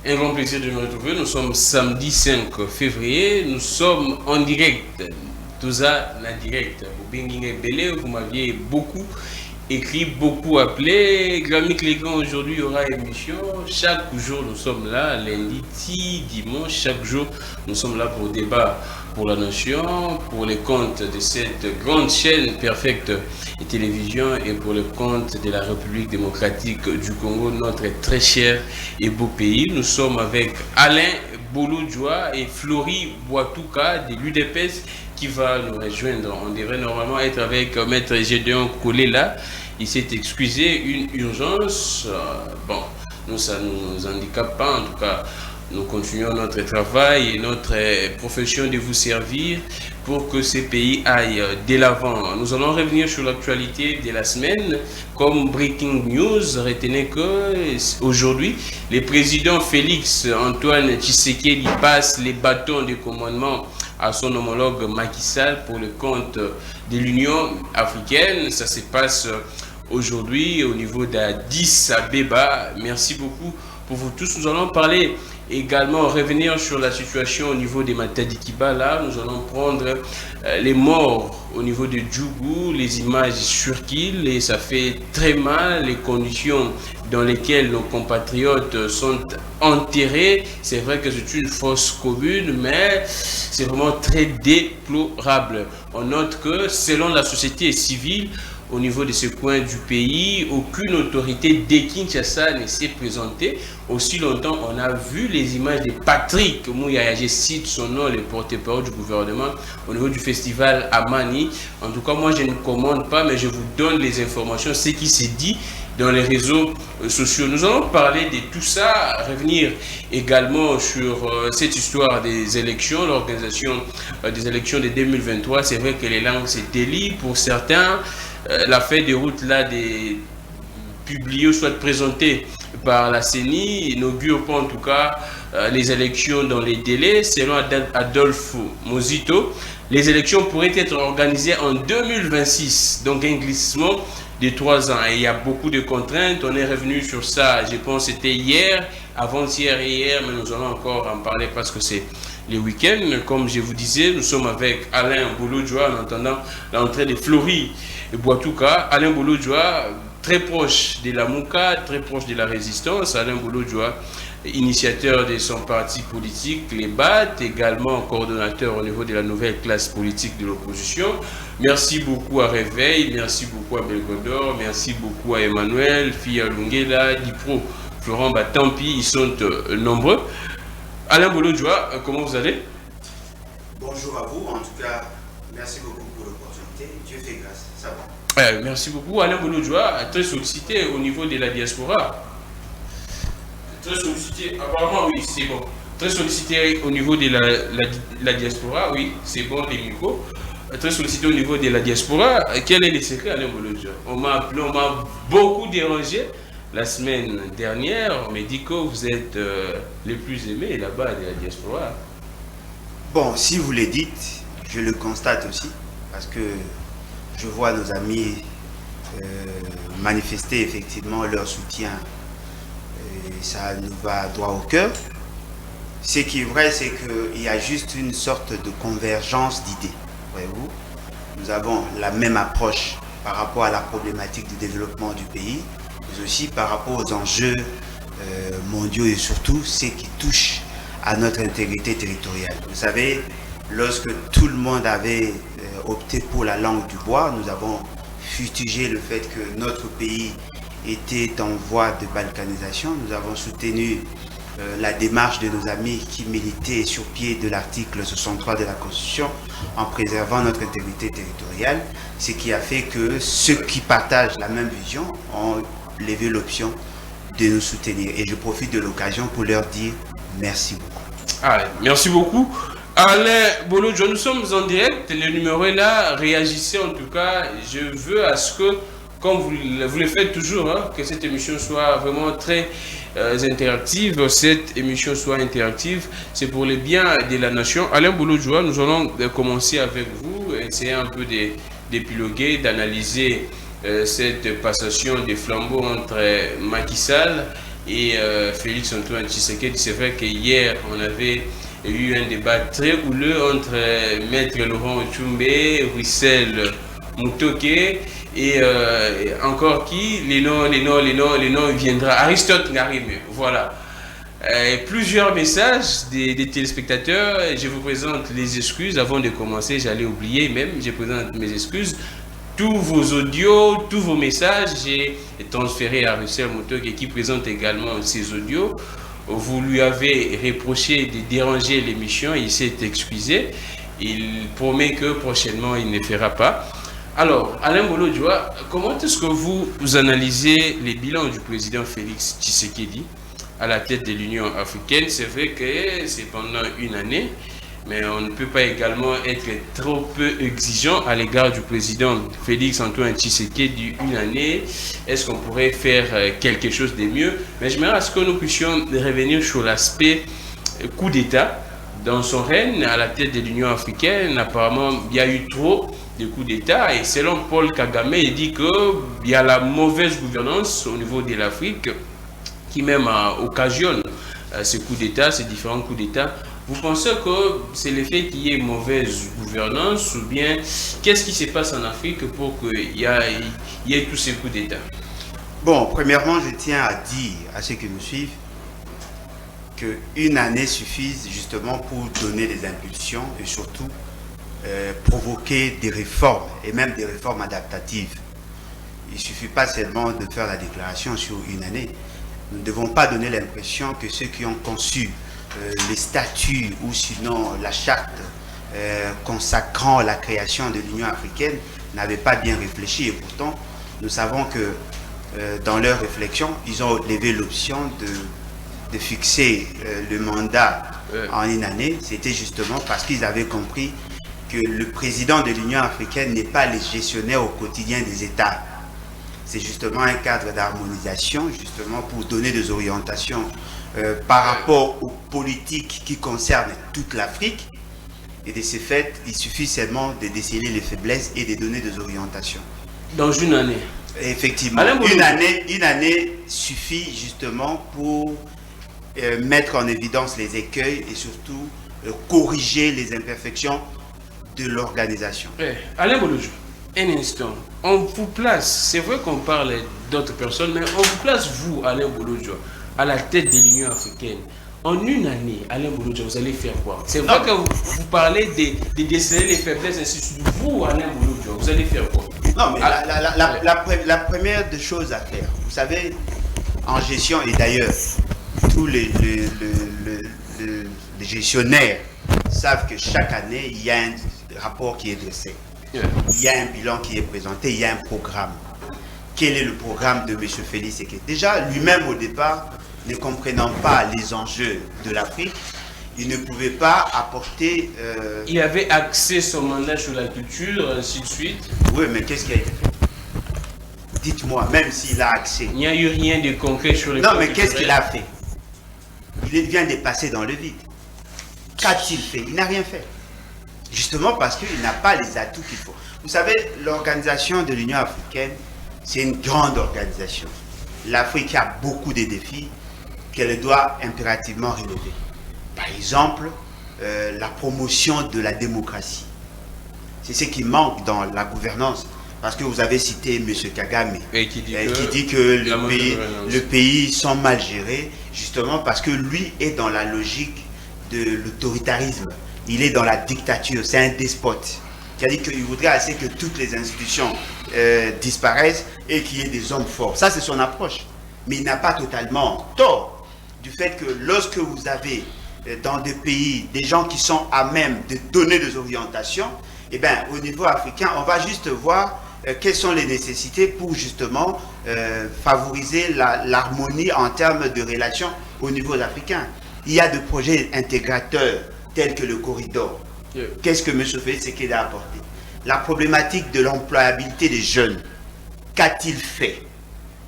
Un grand plaisir de nous retrouver. Nous sommes samedi 5 février. Nous sommes en direct. Tout ça, la direct. Vous m'aviez beaucoup écrit, beaucoup appelé. Grammy Clégan, aujourd'hui, il y aura émission. Chaque jour, nous sommes là. Lundi, dimanche, chaque jour, nous sommes là pour débat pour la nation, pour les comptes de cette grande chaîne Perfect Télévision et pour le compte de la République démocratique du Congo, notre très cher et beau pays. Nous sommes avec Alain Bolodjoa et Florie Boitouka de l'UDPS qui va nous rejoindre. On devrait normalement être avec Maître Gédéon Kolela. Il s'est excusé, une urgence. Bon, nous, ça ne nous handicape pas en tout cas. Nous continuons notre travail et notre profession de vous servir pour que ces pays aillent de l'avant. Nous allons revenir sur l'actualité de la semaine. Comme breaking news, retenez que aujourd'hui, le président Félix Antoine Tshisekedi passe les bâtons de commandement à son homologue Macky Sall pour le compte de l'Union africaine. Ça se passe aujourd'hui au niveau d'Addis Abeba. Merci beaucoup pour vous tous. Nous allons parler également, revenir sur la situation au niveau des Matadi Kibala. Nous allons prendre les morts au niveau de Djougou, les images surquillent et ça fait très mal, les conditions dans lesquelles nos compatriotes sont enterrés. C'est vrai que c'est une fosse commune, mais c'est vraiment très déplorable. On note que selon la société civile, au niveau de ce coin du pays, aucune autorité de Kinshasa ne s'est présentée. Aussi longtemps, on a vu les images de Patrick Mouyaya, je cite son nom, le porte-parole du gouvernement, au niveau du festival Amani. En tout cas, moi, je ne commande pas, mais je vous donne les informations, ce qui s'est dit dans les réseaux sociaux. Nous allons parler de tout ça, revenir également sur cette histoire des élections, l'organisation des élections de 2023. C'est vrai que les langues se délient pour certains. La feuille de route là des publiée, soit présentée par la CENI, inaugure pas en tout cas les élections dans les délais. Selon Adolphe Mozito, les élections pourraient être organisées en 2026, donc un glissement de 3 ans. Et il y a beaucoup de contraintes, on est revenu sur ça, je pense que c'était hier, avant-hier et hier, mais nous allons encore en parler parce que c'est les week-ends. Comme je vous disais, nous sommes avec Alain Bolodjoa en attendant l'entrée de Florie Boitouka. Alain Bolodjoa, très proche de la Mouka, très proche de la résistance. Alain Bolodjoa, initiateur de son parti politique, les BAT, également coordonnateur au niveau de la nouvelle classe politique de l'opposition. Merci beaucoup à Réveil, merci beaucoup à Belgodor, merci beaucoup à Emmanuel, Fia Lungela, Dipro, Florent Batampi, ils sont nombreux. Alain Bolodjoa, comment vous allez? Bonjour à vous, en tout cas, merci beaucoup pour l'opportunité. Dieu fait grâce, ça va. Merci beaucoup. Alain Bolodjoa, très sollicité au niveau de la diaspora. Très sollicité, apparemment oui, c'est bon. Très sollicité au niveau de la diaspora, oui, c'est bon les micros. Très sollicité au niveau de la diaspora. Quel est le secret, Alain Bolodjoa? On m'a appelé, on m'a beaucoup dérangé. La semaine dernière, on m'a dit que vous êtes les plus aimés là-bas de la diaspora. Bon, si vous le dites, je le constate aussi, parce que je vois nos amis manifester effectivement leur soutien. Et ça nous va droit au cœur. Ce qui est vrai, c'est qu'il y a juste une sorte de convergence d'idées. Voyez-vous, nous avons la même approche par rapport à la problématique du développement du pays, mais aussi par rapport aux enjeux mondiaux et surtout ce qui touche à notre intégrité territoriale. Vous savez, lorsque tout le monde avait opté pour la langue du bois, nous avons fustigé le fait que notre pays était en voie de balkanisation. Nous avons soutenu la démarche de nos amis qui militaient sur pied de l'article 63 de la Constitution en préservant notre intégrité territoriale, ce qui a fait que ceux qui partagent la même vision ont levé l'option de nous soutenir. Et je profite de l'occasion pour leur dire merci beaucoup. Ah, merci beaucoup. Alain Bolodjoa, nous sommes en direct, le numéro est là, réagissez en tout cas. Je veux à ce que, comme vous le faites toujours, hein, que cette émission soit vraiment très interactive, cette émission soit interactive, c'est pour le bien de la nation. Alain Bolodjoa, nous allons commencer avec vous, essayer un peu d'épiloguer, d'analyser cette passation des flambeaux entre Macky Sall et Félix Antoine Tshisekedi. C'est vrai qu'hier, on avait eu un débat très houleux entre Maître Laurent Ochumbe, Russell Mutoke et encore qui, les noms viendra. Aristote Ngarime, voilà. Plusieurs messages des téléspectateurs. Je vous présente les excuses. Avant de commencer, j'allais oublier même, je présente mes excuses. Tous vos audios, tous vos messages, j'ai transféré à Russell Mutoke qui présente également ses audios. Vous lui avez reproché de déranger l'émission, il s'est excusé. Il promet que prochainement, il ne fera pas. Alors, Alain Bolodjoa, comment est-ce que vous analysez les bilans du président Félix Tshisekedi à la tête de l'Union africaine? C'est vrai que c'est pendant une année, mais on ne peut pas également être trop peu exigeant à l'égard du président Félix Antoine Tshisekedi d'une année. Est-ce qu'on pourrait faire quelque chose de mieux? Mais j'aimerais à ce que nous puissions revenir sur l'aspect coup d'État. Dans son règne à la tête de l'Union africaine, apparemment, il y a eu trop de coups d'État. Et selon Paul Kagame, il dit qu'il y a la mauvaise gouvernance au niveau de l'Afrique qui même occasionne ces coups d'État, ces différents coups d'État. Vous pensez que c'est le fait qu'il y ait mauvaise gouvernance ou bien qu'est-ce qui se passe en Afrique pour qu'il y ait tous ces coups d'État? Bon, premièrement, je tiens à dire à ceux qui me suivent qu'une année suffise justement pour donner des impulsions et surtout provoquer des réformes et même des réformes adaptatives. Il ne suffit pas seulement de faire la déclaration sur une année. Nous ne devons pas donner l'impression que ceux qui ont conçu les statuts ou sinon la charte consacrant la création de l'Union africaine n'avaient pas bien réfléchi. Et pourtant, nous savons que dans leur réflexion, ils ont levé l'option de fixer le mandat en une année. C'était justement parce qu'ils avaient compris que le président de l'Union africaine n'est pas le gestionnaire au quotidien des États. C'est justement un cadre d'harmonisation, justement pour donner des orientations par rapport aux politiques qui concernent toute l'Afrique. Et de ce fait, il suffit seulement de déceler les faiblesses et de donner des orientations. Dans une année? Effectivement, une année suffit justement pour mettre en évidence les écueils et surtout corriger les imperfections de l'organisation. Alain Bolodjoa, un instant, on vous place, c'est vrai qu'on parle d'autres personnes, mais on vous place, vous, Alain Bolodjoa, à la tête de l'Union africaine. En une année, Alain Bolodjoa, vous allez faire quoi? C'est vrai que vous parlez de déceler les faiblesses, ainsi de suite. Vous, Alain Bolodjoa, vous allez faire quoi? Non, mais la première des choses à faire, vous savez, en gestion, et d'ailleurs, tous les gestionnaires savent que chaque année, il y a un rapport qui est dressé. Il y a un bilan qui est présenté, il y a un programme. Quel est le programme de M. Félix Tshisekedi? Déjà, lui-même au départ, ne comprenant pas les enjeux de l'Afrique, il ne pouvait pas apporter... Il avait axé son mandat sur la culture, ainsi de suite. Oui, mais qu'est-ce qui a été fait? Dites-moi, même s'il a axé. Il n'y a eu rien de concret sur les... Non, mais qu'est-ce qu'il a fait? Il vient de passer dans le vide. Qu'a-t-il fait? Il n'a rien fait. Justement parce qu'il n'a pas les atouts qu'il faut. Vous savez, l'organisation de l'Union africaine, c'est une grande organisation. L'Afrique a beaucoup de défis qu'elle doit impérativement relever. Par exemple, la promotion de la démocratie. C'est ce qui manque dans la gouvernance. Parce que vous avez cité M. Kagame, qui dit que le pays sont mal gérés, justement parce que lui est dans la logique de l'autoritarisme. Il est dans la dictature, c'est un despote. Qui a dit qu'il voudrait assez que toutes les institutions disparaissent et qu'il y ait des hommes forts. Ça, c'est son approche. Mais il n'a pas totalement tort du fait que lorsque vous avez dans des pays des gens qui sont à même de donner des orientations, eh bien, au niveau africain, on va juste voir quelles sont les nécessités pour justement favoriser l'harmonie en termes de relations au niveau africain. Il y a des projets intégrateurs tels que le corridor. Qu'est-ce que M. Félix Tshisekedi a apporté? La problématique de l'employabilité des jeunes. Qu'a-t-il fait?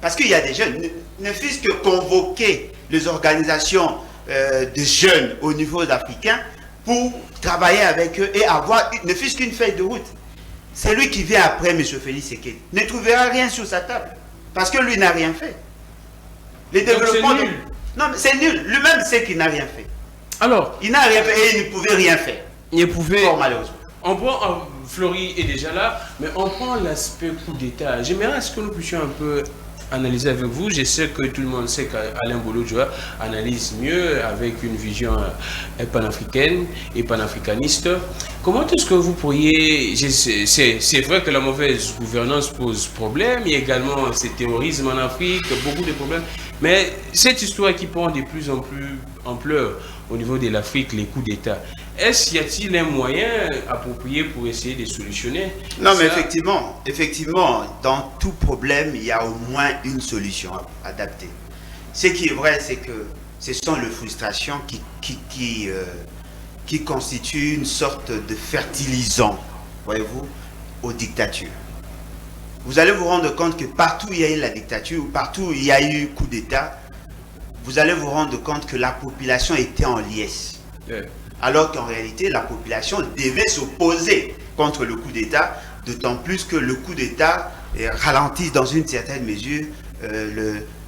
Parce qu'il y a des jeunes, ne fût-ce que convoquer les organisations de jeunes au niveau africain pour travailler avec eux et avoir ne fût-ce qu'une feuille de route. C'est lui qui vient après M. Félix Tshisekedi ne trouvera rien sur sa table parce que lui n'a rien fait. Les développements... nul. Non, mais c'est nul. Lui-même sait qu'il n'a rien fait. Alors, il n'a rien fait et il ne pouvait rien faire. Il pouvait... Fort malheureusement. On prend... Flory est déjà là, mais on prend l'aspect coup d'État. J'aimerais à ce que nous puissions un peu analyser avec vous. Je sais que tout le monde sait qu'Alain Bolo-Djoa analyse mieux avec une vision panafricaine et panafricaniste. Comment est-ce que vous pourriez... C'est vrai que la mauvaise gouvernance pose problème, il y a également ce terrorisme en Afrique, beaucoup de problèmes, mais cette histoire qui prend de plus en plus ampleur au niveau de l'Afrique, les coups d'État, y a-t-il un moyen approprié pour essayer de solutionner? Non, mais effectivement, dans tout problème, il y a au moins une solution adaptée. Ce qui est vrai, c'est que ce sont les frustrations qui constituent une sorte de fertilisant, voyez-vous, aux dictatures. Vous allez vous rendre compte que partout où il y a eu la dictature, ou partout où il y a eu coup d'État, vous allez vous rendre compte que la population était en liesse. Alors qu'en réalité, la population devait s'opposer contre le coup d'État, d'autant plus que le coup d'État ralentit dans une certaine mesure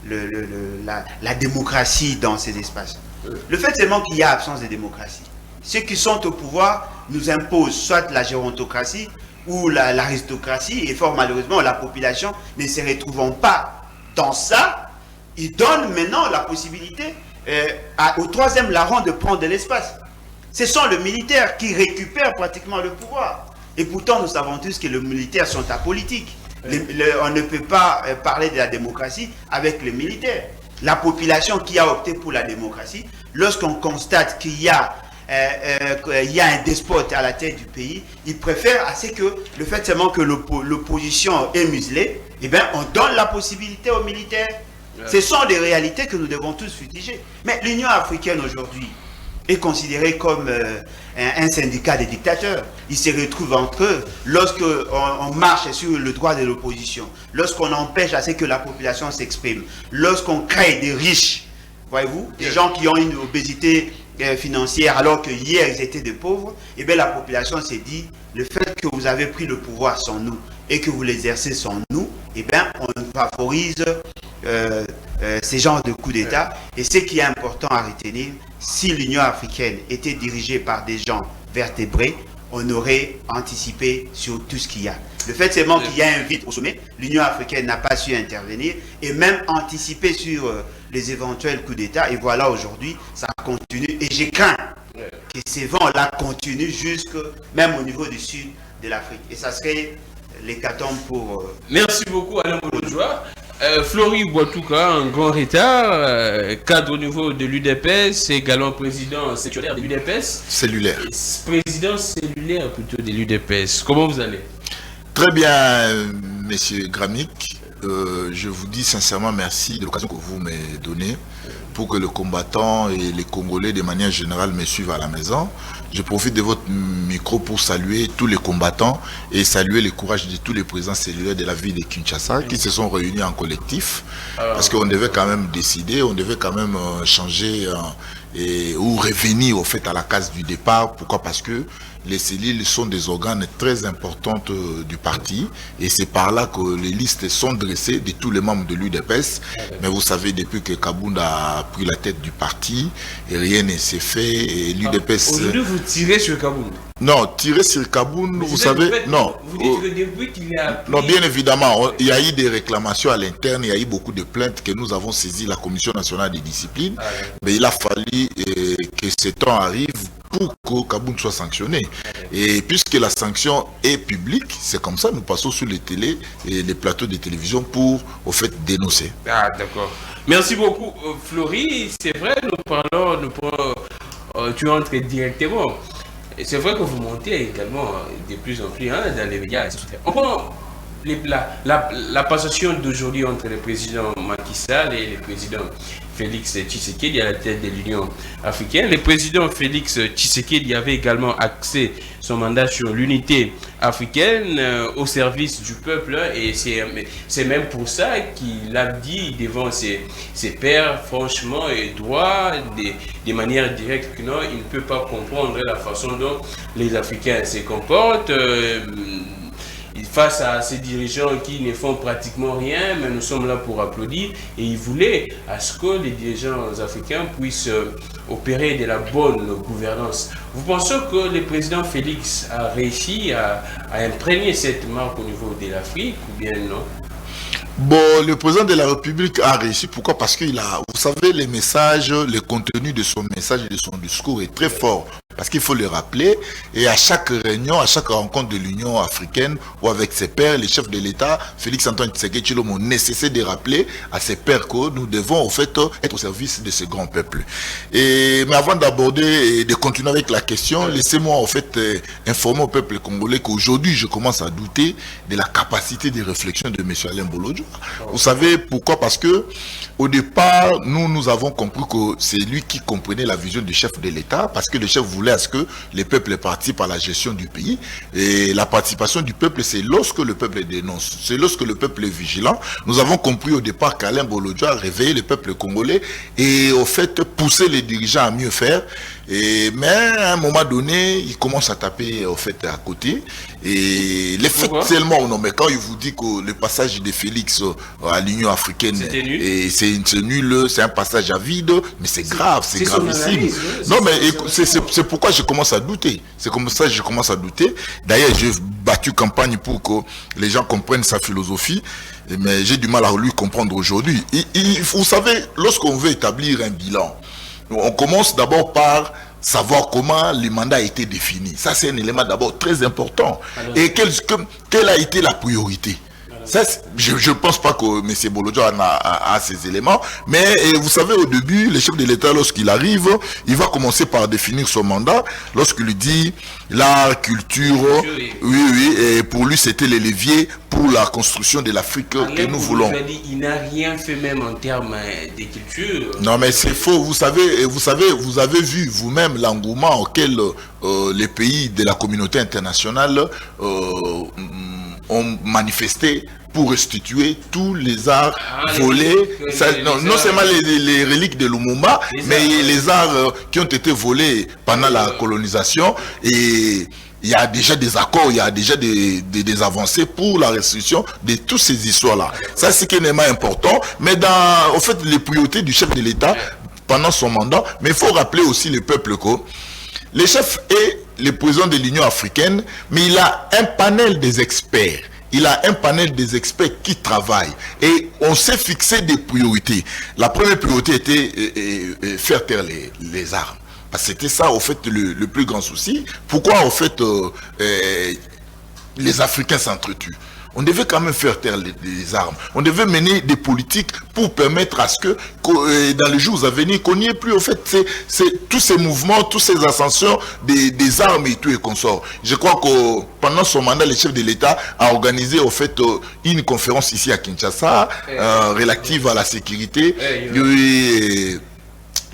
la démocratie dans ces espaces. Le fait seulement qu'il y a absence de démocratie. Ceux qui sont au pouvoir nous imposent soit la gérontocratie ou l'aristocratie, et fort malheureusement, la population ne se retrouvant pas dans ça, ils donnent maintenant la possibilité au troisième larron de prendre de l'espace. Ce sont les militaires qui récupèrent pratiquement le pouvoir. Et pourtant, nous savons tous que les militaires sont apolitiques. On ne peut pas parler de la démocratie avec les militaires. La population qui a opté pour la démocratie, lorsqu'on constate qu'il y a un despote à la tête du pays, il préfère assez que le fait seulement que l'opposition est muselée, eh bien, on donne la possibilité aux militaires. Ce sont des réalités que nous devons tous fustiger. Mais l'Union africaine aujourd'hui est considérée comme un syndicat des dictateurs. Ils se retrouvent entre eux lorsqu'on marche sur le droit de l'opposition, lorsqu'on empêche à ce que la population s'exprime, lorsqu'on crée des riches, voyez-vous, des gens qui ont une obésité financière alors que hier ils étaient des pauvres, et bien la population s'est dit, le fait que vous avez pris le pouvoir sans nous et que vous l'exercez sans nous, et bien on favorise ces genres de coups d'État. Et ce qui est important à retenir, si l'Union africaine était dirigée par des gens vertébrés, on aurait anticipé sur tout ce qu'il y a. Le fait seulement qu'il y a un vide au sommet, l'Union africaine n'a pas su intervenir et même anticiper sur les éventuels coups d'État. Et voilà, aujourd'hui, ça continue. Et j'ai craint que ces vents-là continuent jusque même au niveau du sud de l'Afrique. Et ça serait l'hécatombe pour... Merci beaucoup, Alain Bolo-Djoa. Flory Bouatouka, un grand retard, cadre au niveau de l'UDPS, également président cellulaire de l'UDPS. Cellulaire. Président cellulaire plutôt de l'UDPS. Comment vous allez? Très bien, monsieur Gramnik. Je vous dis sincèrement merci de l'occasion que vous m'avez donnée pour que les combattants et les Congolais de manière générale me suivent à la maison. Je profite de votre micro pour saluer tous les combattants et saluer le courage de tous les présidents cellulaires de la ville de Kinshasa qui se sont réunis en collectif parce qu'on devait quand même décider, on devait quand même changer ou revenir au fait à la case du départ. Pourquoi? Parce que les cellules sont des organes très importants du parti et c'est par là que les listes sont dressées de tous les membres de l'UDPS. Mais vous savez, depuis que Kabounda a pris la tête du parti, et rien ne s'est fait et l'UDPS... Aujourd'hui, vous tirez sur Kabounda? Non, tirer sur Kabounda, vous savez, non. Vous dites que depuis qu'il a pris... Non, bien évidemment, il y a eu des réclamations à l'interne, il y a eu beaucoup de plaintes que nous avons saisies la Commission nationale des disciplines, mais il a fallu que ce temps arrive pour que Kabounda soit sanctionné. Et puisque la sanction est publique, c'est comme ça, nous passons sur les télés et les plateaux de télévision pour, au fait, dénoncer. Ah, d'accord. Merci beaucoup, Flory. C'est vrai, tu entres directement. C'est vrai que vous montez également de plus en plus dans les médias. On prend la passation d'aujourd'hui entre le président Macky Sall et le président Félix Tshisekedi à la tête de l'Union africaine. Le président Félix Tshisekedi avait également axé son mandat sur l'unité africaine au service du peuple et c'est même pour ça qu'il a dit devant ses pairs franchement et droit, de manière directe, que non, il ne peut pas comprendre la façon dont les Africains se comportent. face à ces dirigeants qui ne font pratiquement rien, mais nous sommes là pour applaudir. Et il voulait à ce que les dirigeants africains puissent opérer de la bonne gouvernance. Vous pensez que le président Félix a réussi à imprégner cette marque au niveau de l'Afrique ou bien non? Bon, le président de la République a réussi. Pourquoi? Parce qu'il a, vous savez, les messages, le contenu de son message et de son discours est très fort. Parce qu'il faut le rappeler. Et à chaque réunion, à chaque rencontre de l'Union africaine ou avec ses pairs, les chefs de l'État, Félix Antoine Tshisekedi Tshilombo, nécessaire de rappeler à ses pairs que nous devons, au fait, être au service de ce grand peuple. Mais avant d'aborder et de continuer avec la question, laissez-moi, en fait, informer au peuple congolais qu'aujourd'hui, je commence à douter de la capacité de réflexion de M. Alain Bolodjo. Vous savez pourquoi? Parce que au départ, nous avons compris que c'est lui qui comprenait la vision du chef de l'État, parce que le chef voulait à ce que les peuples participent à la gestion du pays. Et la participation du peuple, c'est lorsque le peuple dénonce, c'est lorsque le peuple est vigilant. Nous avons compris au départ qu'Alain Bolodjo a réveillé le peuple congolais et au fait poussé les dirigeants à mieux faire. Mais à un moment donné, il commence à taper au fait à côté. Et les faits seulement, non, mais quand il vous dit que le passage de Félix à l'Union africaine, c'est nul, c'est un passage à vide, mais c'est grave, c'est gravissime. Non, mais c'est pourquoi je commence à douter. C'est comme ça que je commence à douter. D'ailleurs, j'ai battu campagne pour que les gens comprennent sa philosophie, mais j'ai du mal à lui comprendre aujourd'hui. Vous savez, lorsqu'on veut établir un bilan, on commence d'abord par savoir comment le mandat a été défini. Ça, c'est un élément d'abord très important. Et quelle a été la priorité? Ça, je ne pense pas que M. Bolodjo a ces éléments, mais vous savez, au début, le chef de l'État, lorsqu'il arrive, il va commencer par définir son mandat, lorsqu'il dit l'art, culture, oui, et pour lui, c'était le levier pour la construction de l'Afrique que nous voulons. Il n'a rien fait même en termes de culture. Non, mais c'est faux. Vous avez vu vous-même l'engouement auquel les pays de la communauté internationale ont manifesté pour restituer tous les arts volés, non seulement les reliques de Lumumba, mais les arts qui ont été volés pendant la colonisation. Et il y a déjà des accords, il y a déjà des avancées pour la restitution de toutes ces histoires-là. Ça, c'est un élément important. Mais au fait, les priorités du chef de l'État pendant son mandat, mais il faut rappeler aussi le peuple que le chef est le président de l'Union africaine, mais il a un panel des experts. Il a un panel des experts qui travaillent. Et on s'est fixé des priorités. La première priorité était faire taire les armes. Parce que c'était ça, au fait, le plus grand souci. Pourquoi, au fait, les Africains s'entretuent? On devait quand même faire taire les armes. On devait mener des politiques pour permettre à ce que, dans les jours à venir, qu'on n'y ait plus, au fait, tous ces mouvements, toutes ces ascensions des armes et tout et consorts. Je crois que pendant son mandat, le chef de l'État a organisé, au fait, une conférence ici à Kinshasa, relative à la sécurité.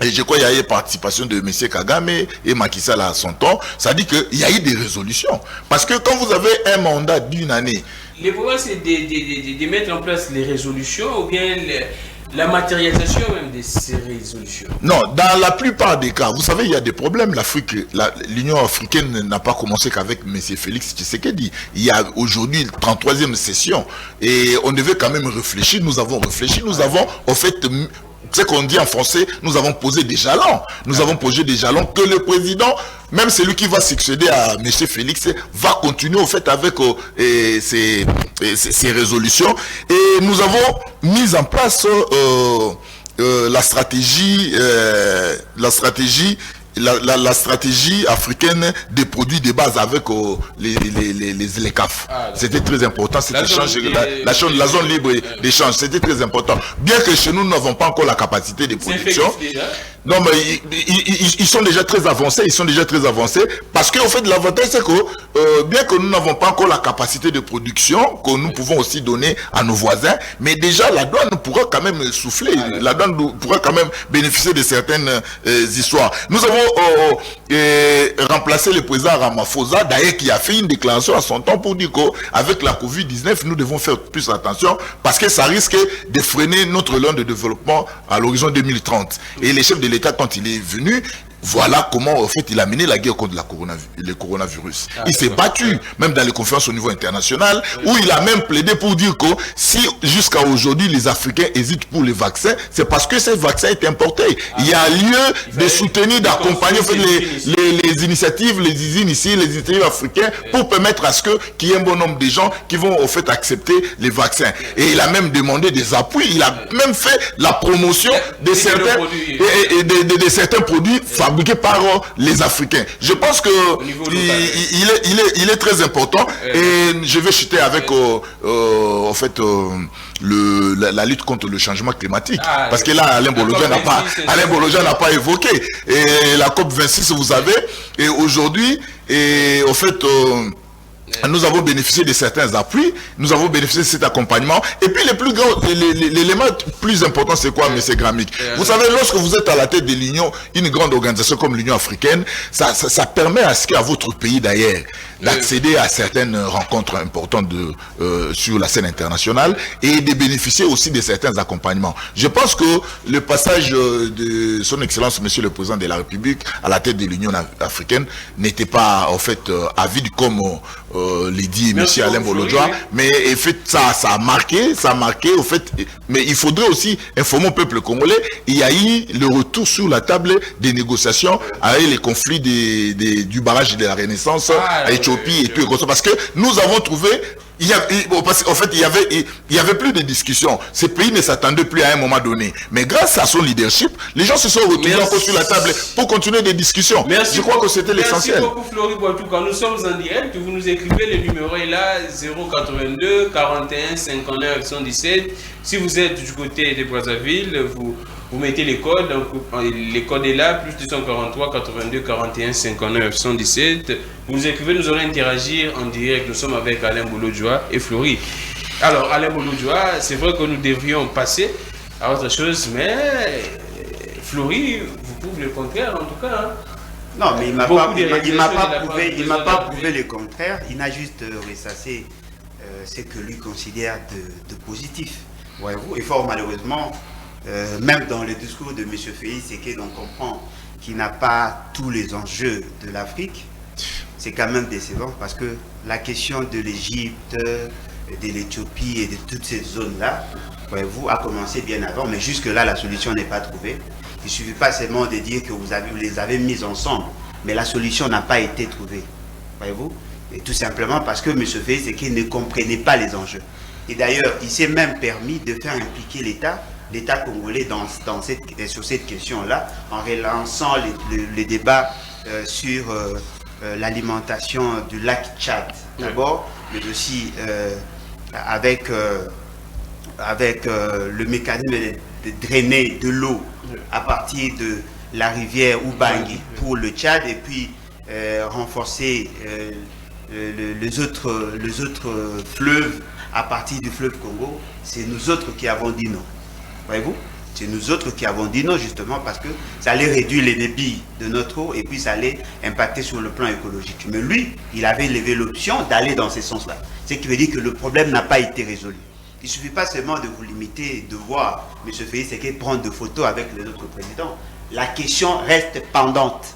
Et je crois qu'il y a eu participation de M. Kagame et Macky Sall à son temps. Ça dit qu'il y a eu des résolutions. Parce que quand vous avez un mandat d'une année... Le problème, c'est de mettre en place les résolutions ou bien la matérialisation même de ces résolutions. Non, dans la plupart des cas, vous savez, il y a des problèmes. L'Union africaine n'a pas commencé qu'avec M. Félix Tshisekedi. Il y a aujourd'hui la 33e session. Et on devait quand même réfléchir. Nous avons réfléchi. Nous avons, en fait... C'est qu'on dit en français, nous avons posé des jalons. Nous avons posé des jalons que le président, même celui qui va succéder à M. Félix, va continuer au fait avec ces résolutions. Et nous avons mis en place la stratégie africaine des produits de base avec les CAF. C'était très important, cet échange, la zone libre d'échange, c'était très important. Bien que chez nous, nous n'avons pas encore la capacité de production. Non, mais ils sont déjà très avancés, parce qu'en fait, l'avantage, c'est que, bien que nous n'avons pas encore la capacité de production, que nous pouvons aussi donner à nos voisins, mais déjà, la douane pourra quand même souffler, la douane pourra quand même bénéficier de certaines histoires. Nous avons remplacé le président Ramaphosa, d'ailleurs, qui a fait une déclaration à son temps pour dire qu'avec la Covid-19, nous devons faire plus attention, parce que ça risque de freiner notre plan de développement à l'horizon 2030. Et les chefs de l'État, quand il est venu, Voilà comment, en fait, il a mené la guerre contre le coronavirus. Il s'est battu, même dans les conférences au niveau international, où il a même plaidé pour dire que si jusqu'à aujourd'hui les Africains hésitent pour les vaccins, c'est parce que ces vaccins est importé. Il y a lieu de soutenir, d'accompagner les initiatives, les usines ici, les initiatives africaines, pour permettre à ce qu'il y ait un bon nombre de gens qui vont, en fait, accepter les vaccins. Et il a même demandé des appuis, il a même fait la promotion de certains produits fabriqués par les Africains. Je pense que il est très important, et je vais chuter avec en fait la lutte contre le changement climatique, parce que là Alain Bologien n'a pas évoqué, et la COP26 vous savez, et aujourd'hui, et en fait nous avons bénéficié de certains appuis, nous avons bénéficié de cet accompagnement. Et puis l'élément plus important, c'est quoi, M. Gramic? Vous savez, lorsque vous êtes à la tête de l'Union, une grande organisation comme l'Union africaine, ça permet à votre pays d'ailleurs d'accéder à certaines rencontres importantes sur la scène internationale, et de bénéficier aussi de certains accompagnements. Je pense que le passage de son Excellence, Monsieur le Président de la République, à la tête de l'Union africaine n'était pas, en fait, avide comme l'a dit M. Alain Bologien, mais en fait, ça a marqué, au fait, mais il faudrait aussi informer au peuple congolais. Il y a eu le retour sur la table des négociations avec les conflits du barrage de la Renaissance à Éthiopie et tout, parce que nous avons trouvé, en fait, il y avait plus de discussions. Ces pays ne s'attendaient plus à un moment donné. Mais grâce à son leadership, les gens se sont retrouvés encore sur la table pour continuer des discussions. Je crois que c'était l'essentiel. Merci beaucoup, Flori Boitou. Quand nous sommes en direct, vous nous écrivez, le numéro est là, 082 41 59 117. Si vous êtes du côté de Brazzaville, vous mettez les codes, donc les codes est là, plus 243 82 41 59 117. Vous nous écrivez, nous allons interagir en direct. Nous sommes avec Alain Bologien et Flori. Alors, Alain Bologien, c'est vrai que nous devrions passer à autre chose, mais Flori vous prouve le contraire en tout cas. Non, mais il ne m'a pas prouvé le contraire. Il n'a juste ressassé ce que lui considère de positif. Voyez-vous, et fort malheureusement, même dans le discours de M. Félix, c'est qu'on comprend qu'il n'a pas tous les enjeux de l'Afrique. C'est quand même décevant, parce que la question de l'Égypte, de l'Éthiopie et de toutes ces zones-là, voyez-vous, a commencé bien avant, mais jusque-là, la solution n'est pas trouvée. Il ne suffit pas seulement de dire que vous les avez mis ensemble, mais la solution n'a pas été trouvée. Voyez-vous? Et tout simplement parce que M. Félix, c'est qu'il ne comprenait pas les enjeux. Et d'ailleurs, il s'est même permis de faire impliquer l'État congolais sur cette question-là, en relançant les débats sur l'alimentation du lac Tchad. D'abord, mais aussi avec le mécanisme de drainer de l'eau à partir de la rivière Ubangi pour le Tchad, et puis renforcer les autres fleuves à partir du fleuve Congo. C'est nous autres qui avons dit non. Voyez-vous? C'est nous autres qui avons dit non, justement parce que ça allait réduire les débits de notre eau, et puis ça allait impacter sur le plan écologique. Mais lui, il avait levé l'option d'aller dans ce sens-là. Ce qui veut dire que le problème n'a pas été résolu. Il ne suffit pas seulement de vous limiter, de voir M. Félix Tshisekedi prendre des photos avec les autres présidents. La question reste pendante.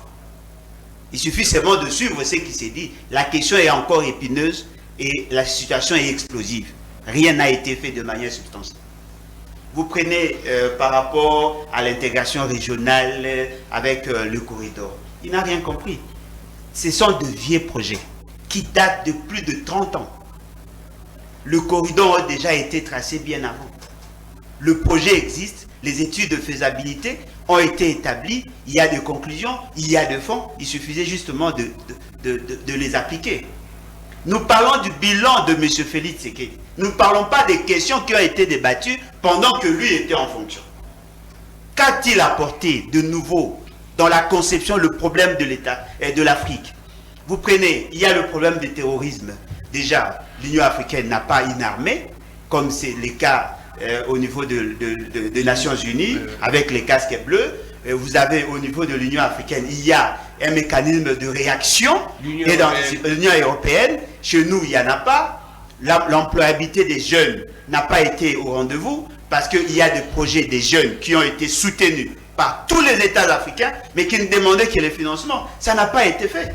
Il suffit seulement de suivre ce qui s'est dit. La question est encore épineuse et la situation est explosive. Rien n'a été fait de manière substantielle. Vous prenez par rapport à l'intégration régionale avec le corridor. Il n'a rien compris. Ce sont de vieux projets qui datent de plus de 30 ans. Le corridor a déjà été tracé bien avant. Le projet existe, les études de faisabilité ont été établies, il y a des conclusions, il y a des fonds, il suffisait justement de les appliquer. Nous parlons du bilan de M. Félix Tshisekedi. Nous ne parlons pas des questions qui ont été débattues pendant que lui était en fonction. Qu'a-t-il apporté de nouveau dans la conception, le problème de l'État et de l'Afrique? Vous prenez, il y a le problème du terrorisme. Déjà, l'Union africaine n'a pas une armée, comme c'est le cas au niveau des Nations Unies, avec les casques bleus. Vous avez au niveau de l'Union africaine, il y a un mécanisme de réaction. Et dans l'Union européenne, chez nous, il n'y en a pas. L'employabilité des jeunes n'a pas été au rendez-vous, parce qu'il y a des projets des jeunes qui ont été soutenus par tous les États africains, mais qui ne demandaient que les financements. Ça n'a pas été fait.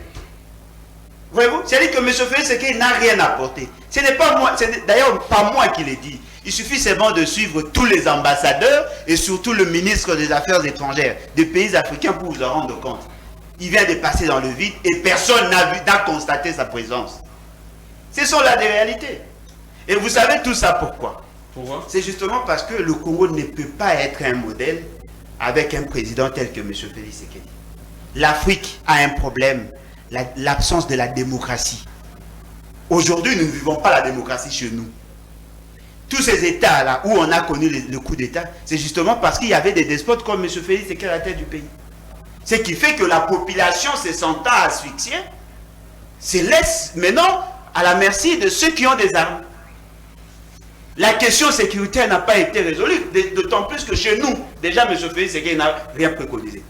Voyez-vous? C'est-à-dire que M. Félix Tshisekedi n'a rien apporté. Ce n'est pas moi, c'est d'ailleurs pas moi qui l'ai dit. Il suffit seulement de suivre tous les ambassadeurs et surtout le ministre des Affaires étrangères des pays africains pour vous en rendre compte. Il vient de passer dans le vide et personne n'a constaté sa présence. Ce sont là des réalités. Et vous savez tout ça pourquoi? Pourquoi? C'est justement parce que le Congo ne peut pas être un modèle avec un président tel que M. Félix Tshisekedi. L'Afrique a un problème, l'absence de la démocratie. Aujourd'hui, nous ne vivons pas la démocratie chez nous. Tous ces États-là où on a connu le coup d'État, c'est justement parce qu'il y avait des despotes comme M. Félix Tshisekedi à la tête du pays. Ce qui fait que la population se sentant asphyxiée se laisse maintenant à la merci de ceux qui ont des armes. La question sécuritaire n'a pas été résolue, d'autant plus que chez nous, déjà M. Félix Tshisekedi n'a rien préconisé.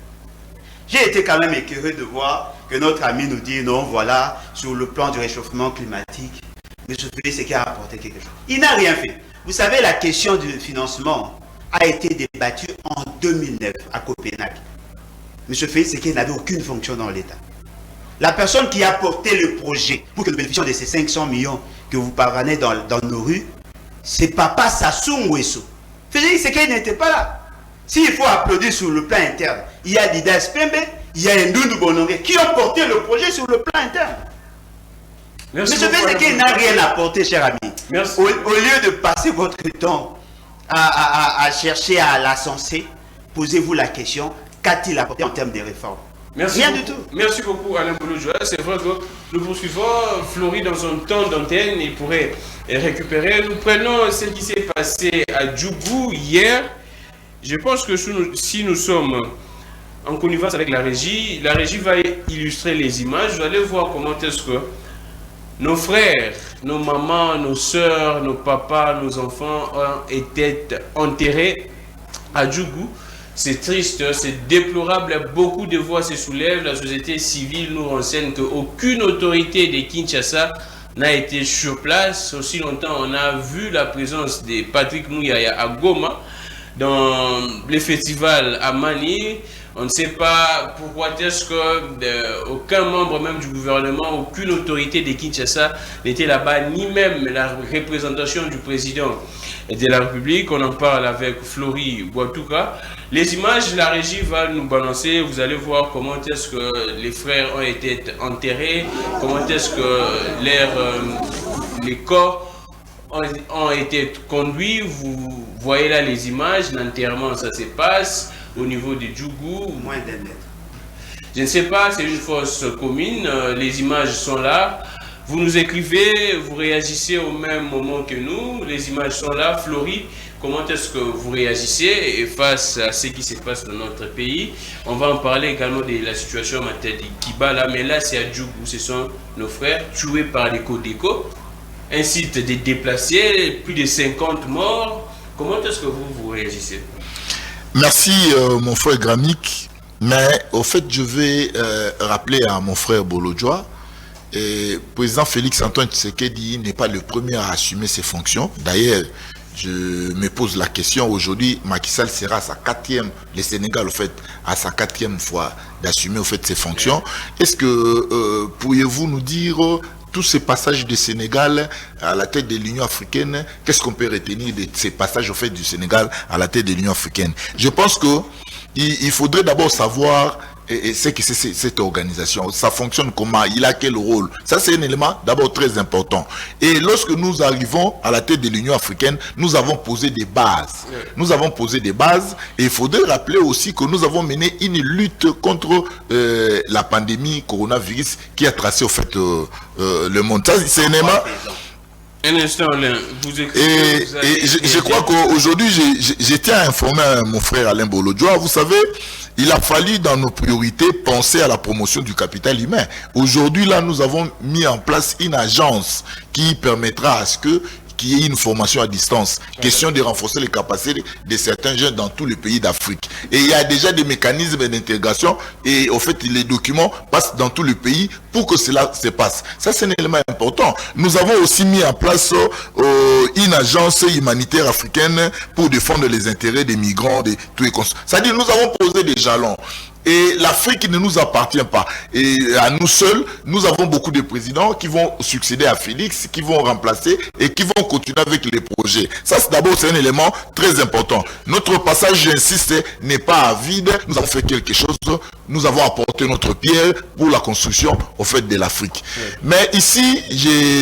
J'ai été quand même écœuré de voir que notre ami nous dit non, voilà, sur le plan du réchauffement climatique, M. Félix Tshisekedi a apporté quelque chose. Il n'a rien fait. Vous savez, la question du financement a été débattue en 2009 à Copenhague. M. Félix Tshisekedi n'avait aucune fonction dans l'État. La personne qui a porté le projet pour que nous bénéficions de ces 500 millions que vous parvenez dans nos rues, c'est Papa Sassou Nguesso. Félix Tshisekedi n'était pas là. S'il faut applaudir sur le plan interne, il y a Didas Pembe, il y a Ndoundou Bonongé qui ont porté le projet sur le plan interne. M. Félix Tshisekedi n'a rien apporté, cher ami. Au lieu de passer votre temps à chercher à l'ascenser, posez-vous la question, qu'a-t-il apporté en termes de réformes? Rien du tout. Merci beaucoup Alain Bolojwa. C'est vrai que nous poursuivons. Florie dans son temps d'antenne, il pourrait récupérer. Nous prenons ce qui s'est passé à Djougou hier. Je pense que si nous sommes en connivence avec la régie va illustrer les images. Vous allez voir comment est-ce que nos frères, nos mamans, nos soeurs, nos papas, nos enfants ont été enterrés à Djougou. C'est triste, c'est déplorable, beaucoup de voix se soulèvent, la société civile nous renseigne qu'aucune autorité de Kinshasa n'a été sur place. Aussi longtemps, on a vu la présence de Patrick Mouyaya à Goma, dans les festivals à Mani. On ne sait pas pourquoi est-ce que aucun membre même du gouvernement, aucune autorité de Kinshasa n'était là-bas, ni même la représentation du président de la République. On en parle avec Florie Boitouka. Les images, la régie va nous balancer. Vous allez voir comment est-ce que les frères ont été enterrés, comment est-ce que les corps ont été conduits. Vous voyez là les images, l'enterrement, ça se passe au niveau de Djougou. Moins d'un mètre. Je ne sais pas, c'est une fosse commune, les images sont là. Vous nous écrivez, vous réagissez au même moment que nous, les images sont là. Florie, comment est-ce que vous réagissez face à ce qui se passe dans notre pays? On va en parler également de la situation à Kibala, mais là c'est à Djougou, ce sont nos frères tués par les Codeco. Un site de déplacés, plus de 50 morts. Comment est-ce que vous réagissez? Merci mon frère Gramik, mais au fait je vais rappeler à mon frère Bolojwa, le président Félix Antoine Tshisekedi n'est pas le premier à assumer ses fonctions. D'ailleurs, je me pose la question aujourd'hui, Macky Sall sera à sa 4e, le Sénégal au fait à sa 4e fois d'assumer au fait ses fonctions. Est-ce que pourriez-vous nous dire tous ces passages du Sénégal à la tête de l'Union africaine, qu'est-ce qu'on peut retenir de ces passages au fait du Sénégal à la tête de l'Union africaine? Je pense que il faudrait d'abord savoir c'est que c'est cette organisation, ça fonctionne comment, il a quel rôle. Ça c'est un élément d'abord très important. Et lorsque nous arrivons à la tête de l'Union africaine, nous avons posé des bases. Nous avons posé des bases et il faudrait rappeler aussi que nous avons mené une lutte contre la pandémie coronavirus qui a tracé au fait le monde. Ça c'est un élément. Un instant, Alain, je crois qu'aujourd'hui, je tiens à informer mon frère Alain Bolojwa. Vous savez, il a fallu dans nos priorités penser à la promotion du capital humain. Aujourd'hui, là, nous avons mis en place une agence qui permettra à ce que qu'il y ait une formation à distance. Question de renforcer les capacités de certains jeunes dans tous les pays d'Afrique. Et il y a déjà des mécanismes d'intégration et au fait les documents passent dans tous les pays pour que cela se passe. Ça c'est un élément important. Nous avons aussi mis en place une agence humanitaire africaine pour défendre les intérêts des migrants, de tous les cons. C'est-à-dire nous avons posé des jalons. Et l'Afrique ne nous appartient pas. Et à nous seuls, nous avons beaucoup de présidents qui vont succéder à Félix, qui vont remplacer et qui vont continuer avec les projets. Ça, c'est d'abord, c'est un élément très important. Notre passage, j'insiste, n'est pas vide. Nous avons fait quelque chose. Nous avons apporté notre pierre pour la construction, au fait, de l'Afrique. Mais ici,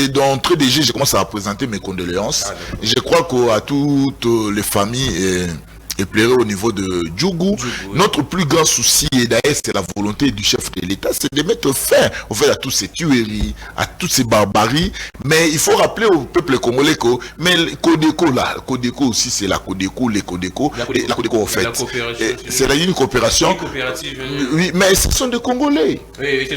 d'entrée de jeu, je commence à présenter mes condoléances. Je crois qu'à toutes les familles éploré au niveau de Djougou. Notre plus grand souci, et d'ailleurs c'est la volonté du chef de l'État, c'est de mettre fin au fait à toutes ces tueries, à toutes ces barbaries. Mais il faut rappeler au peuple congolais que mais le Codeco là, Codeco aussi c'est la Codeco, les Codeco, la Codeco en fait. C'est une coopération. Une coopérative. Oui, mais ce sont des Congolais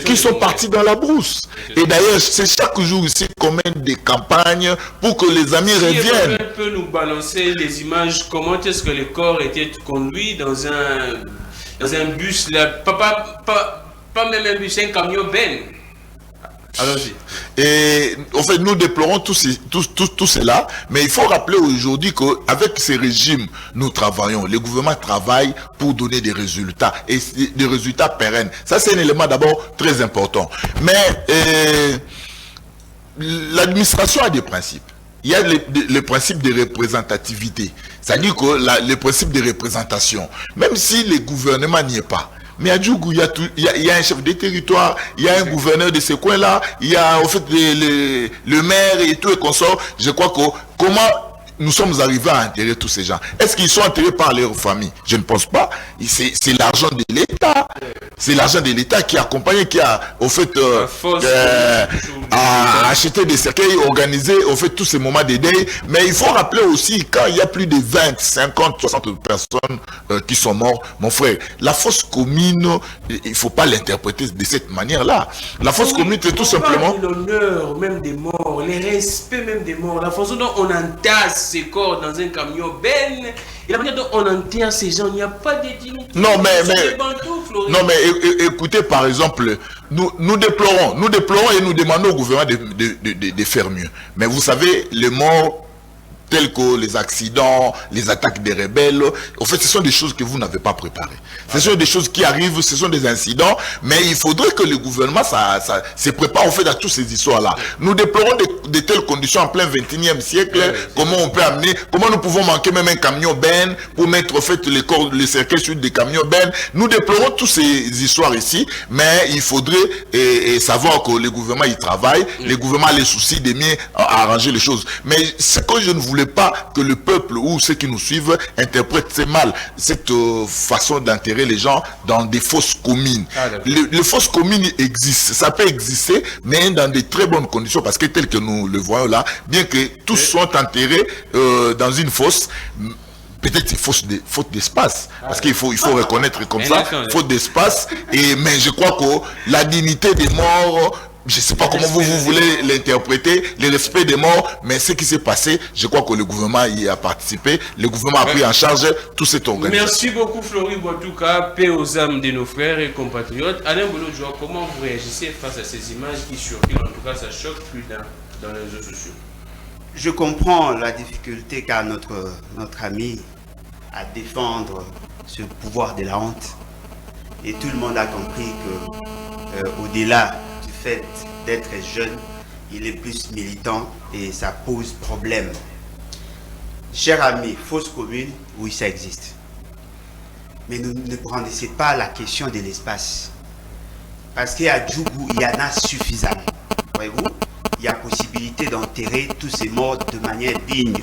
qui sont partis dans la brousse. Et d'ailleurs c'est chaque jour ici qu'on mène des campagnes pour que les amis reviennent. On peut nous balancer les images, comment est-ce que les corps était conduit dans un bus là, pas même un bus, un camion Ben. Allons-y. Et en fait, nous déplorons tout cela, mais il faut rappeler aujourd'hui qu'avec ces régimes, nous travaillons. Les gouvernements travaillent pour donner des résultats, et des résultats pérennes. Ça, c'est un élément d'abord très important. Mais l'administration a des principes. Il y a le principe de représentativité, c'est-à-dire que le principe de représentation, même si le gouvernement n'y est pas. Mais à Djougou, il y a un chef de territoire, il y a un gouverneur de ce coin-là, il y a en fait le maire et tout et consorts. Je crois que comment nous sommes arrivés à enterrer tous ces gens. Est-ce qu'ils sont enterrés par leur famille? Je ne pense pas. C'est l'argent de l'État. C'est l'argent de l'État qui a accompagné, qui a au fait acheté des cercueils, organisé au fait tous ces moments de deuil. Mais il faut rappeler aussi, quand il y a plus de 20, 50, 60 personnes qui sont mortes, mon frère, la fosse commune, il ne faut pas l'interpréter de cette manière-là. La fosse commune, c'est tout simplement... L'honneur même des morts, les respects même des morts, la façon dont on entasse ces corps dans un camion Ben, et la manière dont on enterre ces gens, il n'y a pas de dignité. Non mais écoutez, par exemple, nous déplorons et nous demandons au gouvernement de faire mieux. Mais vous savez, les morts tels que les accidents, les attaques des rebelles, en fait, ce sont des choses que vous n'avez pas préparées. Ce sont des choses qui arrivent, ce sont des incidents, mais il faudrait que le gouvernement se prépare en fait à toutes ces histoires-là. Nous déplorons de telles conditions en plein 21e siècle. Comment on peut amener, comment nous pouvons manquer même un camion Ben pour mettre en fait les cercueils sur des camions Ben. Nous déplorons toutes ces histoires ici, mais il faudrait savoir que le gouvernement y travaille, le gouvernement a les soucis de mieux arranger les choses. Mais ce que je ne voulais pas que le peuple ou ceux qui nous suivent interprètent mal cette façon d'enterrer les gens dans des fosses communes. Les fosses communes existent, ça peut exister, mais dans de très bonnes conditions, parce que tel que nous le voyons là, bien que tous soient enterrés dans une fosse, peut-être faute d'espace, parce qu'il faut reconnaître comme ça, faute d'espace, mais je crois que la dignité des morts, je ne sais pas comment vous voulez l'interpréter, le respect des morts, mais ce qui s'est passé, je crois que le gouvernement y a participé, le gouvernement a pris en charge toute cette organisation. Merci beaucoup Flory Boitouka, paix aux âmes de nos frères et compatriotes. Alain Boulodjoa, comment vous réagissez face à ces images qui circulent? En tout cas, ça choque plus d'un dans les réseaux sociaux. Je comprends la difficulté qu'a notre ami à défendre ce pouvoir de la honte. Et tout le monde a compris que au-delà du fait d'être jeune, il est plus militant et ça pose problème. Cher ami, fosse commune, oui, ça existe. Mais ne brandissez pas la question de l'espace. Parce qu'à Djougou, il y en a suffisamment. Voyez-vous, il y a possibilité d'enterrer tous ces morts de manière digne.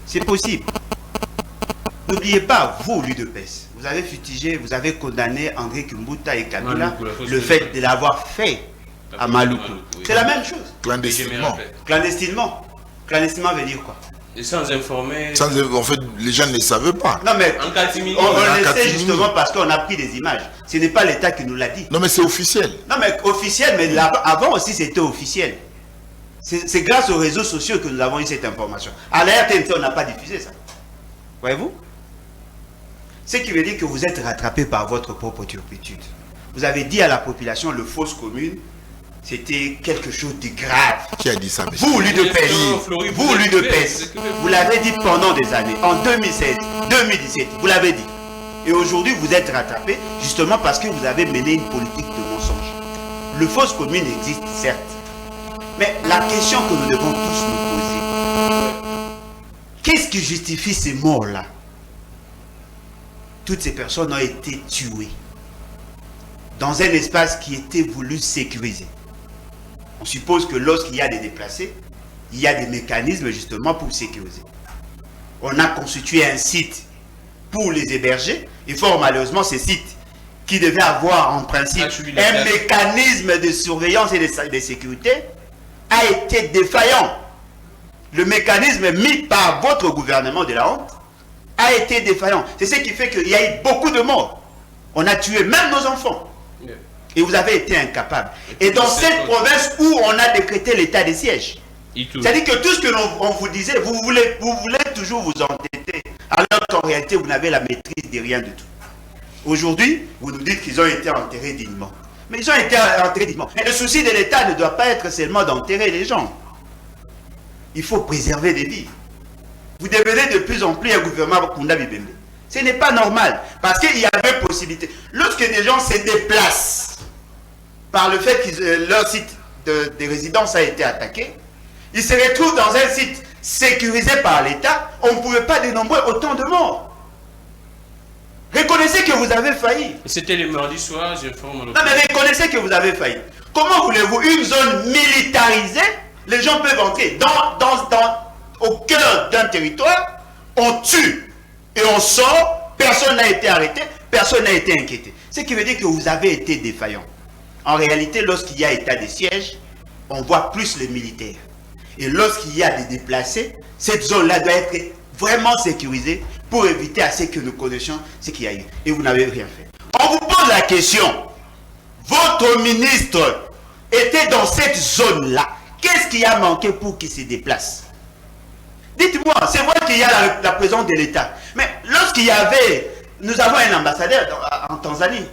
C'est possible. N'oubliez pas, vous, l'UDPS, vous avez fustigé, vous avez condamné André Kimbuta et Kabila le fait de l'avoir fait à Maluku. C'est la même chose. Clandestinement. Clandestinement. Clandestinement veut dire quoi? Et sans informer. En fait, les gens ne le savaient pas. Non, mais en catimini. On le sait justement parce qu'on a pris des images. Ce n'est pas l'État qui nous l'a dit. Non, mais c'est officiel. Non, mais officiel, mais là, avant aussi c'était officiel. C'est grâce aux réseaux sociaux que nous avons eu cette information. À la RTNC, on n'a pas diffusé ça. Voyez-vous? Ce qui veut dire que vous êtes rattrapé par votre propre turpitude. Vous avez dit à la population, le fosse commune, c'était quelque chose de grave. Qui a dit ça, monsieur? Vous, l'UDPS, vous, l'UDPS, vous l'avez dit pendant des années, en 2016, 2017, vous l'avez dit. Et aujourd'hui, vous êtes rattrapé justement parce que vous avez mené une politique de mensonge. Le fosse commune existe, certes. Mais la question que nous devons tous nous poser, qu'est-ce qui justifie ces morts-là? Toutes ces personnes ont été tuées dans un espace qui était voulu sécurisé. On suppose que lorsqu'il y a des déplacés, il y a des mécanismes justement pour sécuriser. On a constitué un site pour les héberger, et fort malheureusement, ces sites qui devaient avoir en principe un mécanisme de surveillance et de sécurité a été défaillant. Le mécanisme mis par votre gouvernement de la honte a été défaillant. C'est ce qui fait qu'il y a eu beaucoup de morts. On a tué même nos enfants. Et vous avez été incapable. Et dans cette province où on a décrété l'état de siège, c'est-à-dire que tout ce que l'on vous disait, vous voulez toujours vous entêter, alors qu'en réalité, vous n'avez la maîtrise de rien du tout. Aujourd'hui, vous nous dites qu'ils ont été enterrés dignement. Mais ils ont été enterrés dignement. Mais le souci de l'État ne doit pas être seulement d'enterrer les gens. Il faut préserver des vies. Vous devenez de plus en plus un gouvernement Kunda Bibembe. Ce n'est pas normal. Parce qu'il y avait possibilité. Lorsque des gens se déplacent par le fait que leur site de résidence a été attaqué, ils se retrouvent dans un site sécurisé par l'État, on ne pouvait pas dénombrer autant de morts. Reconnaissez que vous avez failli. C'était le mardi soir, j'informe. Non, mais reconnaissez que vous avez failli. Comment voulez-vous une zone militarisée? Les gens peuvent entrer au cœur d'un territoire, on tue et on sort, personne n'a été arrêté, personne n'a été inquiété. Ce qui veut dire que vous avez été défaillant. En réalité, lorsqu'il y a état de siège, on voit plus les militaires. Et lorsqu'il y a des déplacés, cette zone-là doit être vraiment sécurisée pour éviter à ce que nous connaissions ce qu'il y a eu. Et vous n'avez rien fait. On vous pose la question. Votre ministre était dans cette zone-là. Qu'est-ce qui a manqué pour qu'il se déplace? Dites-moi, c'est vrai qu'il y a la présence de l'État. Mais lorsqu'il y avait... Nous avons un ambassadeur en Tanzanie.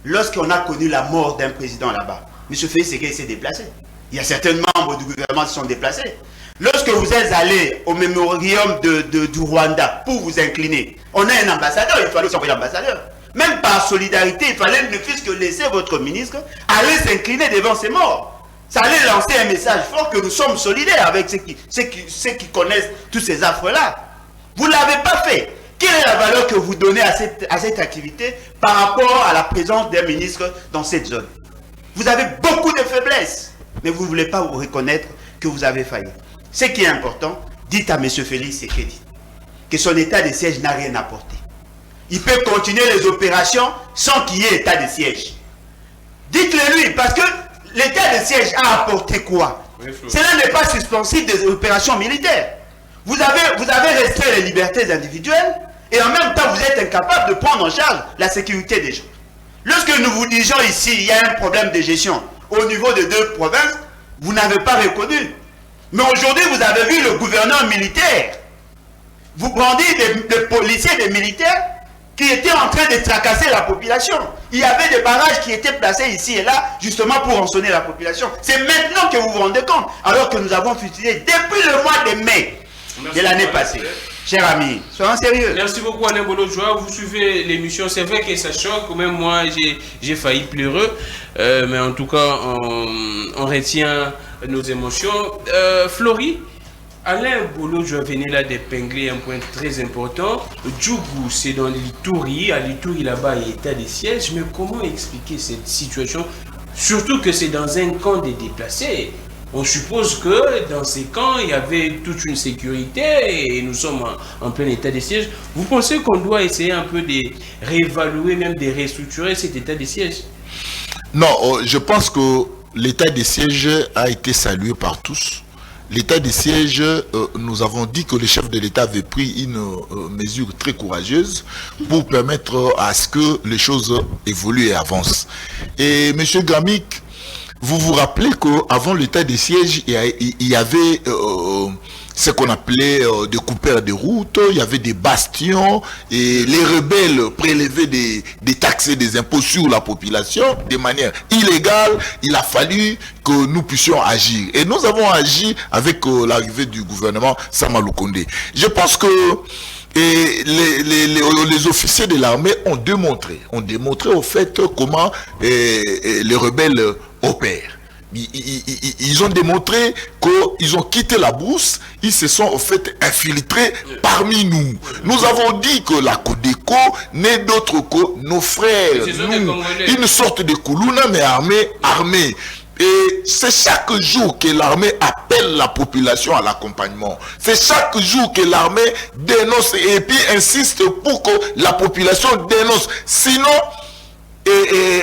Lorsqu'on a connu la mort d'un président là-bas, M. Félix Tshisekedi s'est déplacé. Il y a certains membres du gouvernement qui sont déplacés. Lorsque vous êtes allé au mémorium du Rwanda pour vous incliner, on a un ambassadeur, il fallait aussi envoyer l'ambassadeur. Même par solidarité, il fallait ne fût-ce que laisser votre ministre aller s'incliner devant ses morts. Ça allait lancer un message fort que nous sommes solidaires avec ceux qui connaissent tous ces affres-là. Vous ne l'avez pas fait. Quelle est la valeur que vous donnez à cette activité par rapport à la présence d'un ministre dans cette zone? Vous avez beaucoup de faiblesses, mais vous ne voulez pas vous reconnaître que vous avez failli. Ce qui est important, dites à M. Félix Tshisekedi que son état de siège n'a rien apporté. Il peut continuer les opérations sans qu'il y ait état de siège. Dites-le lui, parce que l'état de siège a apporté quoi? Cela n'est pas suspensif des opérations militaires. Vous avez restreint les libertés individuelles et en même temps vous êtes incapable de prendre en charge la sécurité des gens. Lorsque nous vous disons ici, il y a un problème de gestion au niveau de 2 provinces, vous n'avez pas reconnu. Mais aujourd'hui, vous avez vu le gouverneur militaire. Vous prendiez des policiers, des militaires qui étaient en train de tracasser la population. Il y avait des barrages qui étaient placés ici et là, justement pour rançonner la population. C'est maintenant que vous vous rendez compte, alors que nous avons fusillé depuis le mois de mai de l'année passée. Cher ami, soyons sérieux. Merci beaucoup Alain Bolojwa. Vous suivez l'émission. C'est vrai que ça choque. Même moi, j'ai failli pleurer. Mais en tout cas, on retient nos émotions. Florie, Alain Bolojwa venait là d'épingler un point très important. Djougou, c'est dans l'Ituri. À l'Ituri, là-bas, il y a état de siège. Mais comment expliquer cette situation? Surtout que c'est dans un camp des déplacés. On suppose que dans ces camps, il y avait toute une sécurité et nous sommes en plein état de siège. Vous pensez qu'on doit essayer un peu de réévaluer, même de restructurer cet état de siège? Non, je pense que l'état de siège a été salué par tous. L'état de siège, nous avons dit que le chef de l'État avait pris une mesure très courageuse pour permettre à ce que les choses évoluent et avancent. Et M. Gramik, vous vous rappelez qu'avant l'état de siège, il y avait ce qu'on appelait des coupeurs de route, il y avait des bastions, et les rebelles prélevaient des taxes et des impôts sur la population de manière illégale. Il a fallu que nous puissions agir. Et nous avons agi avec l'arrivée du gouvernement Sama Lukonde. Je pense que les officiers de l'armée ont démontré au fait comment les rebelles opèrent. Ils ont démontré qu'ils ont quitté la brousse, ils se sont en fait infiltrés parmi nous. Nous avons dit que la Codeco n'est d'autre que nos frères, nous, une sorte de Koulouna mais armée. Et c'est chaque jour que l'armée appelle la population à l'accompagnement. C'est chaque jour que l'armée dénonce et puis insiste pour que la population dénonce. Sinon,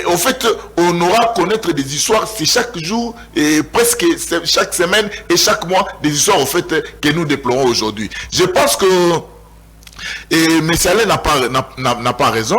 en fait, on aura à connaître des histoires, c'est chaque jour, et presque chaque semaine et chaque mois, des histoires en fait que nous déplorons aujourd'hui. Je pense que M. Alain n'a pas raison.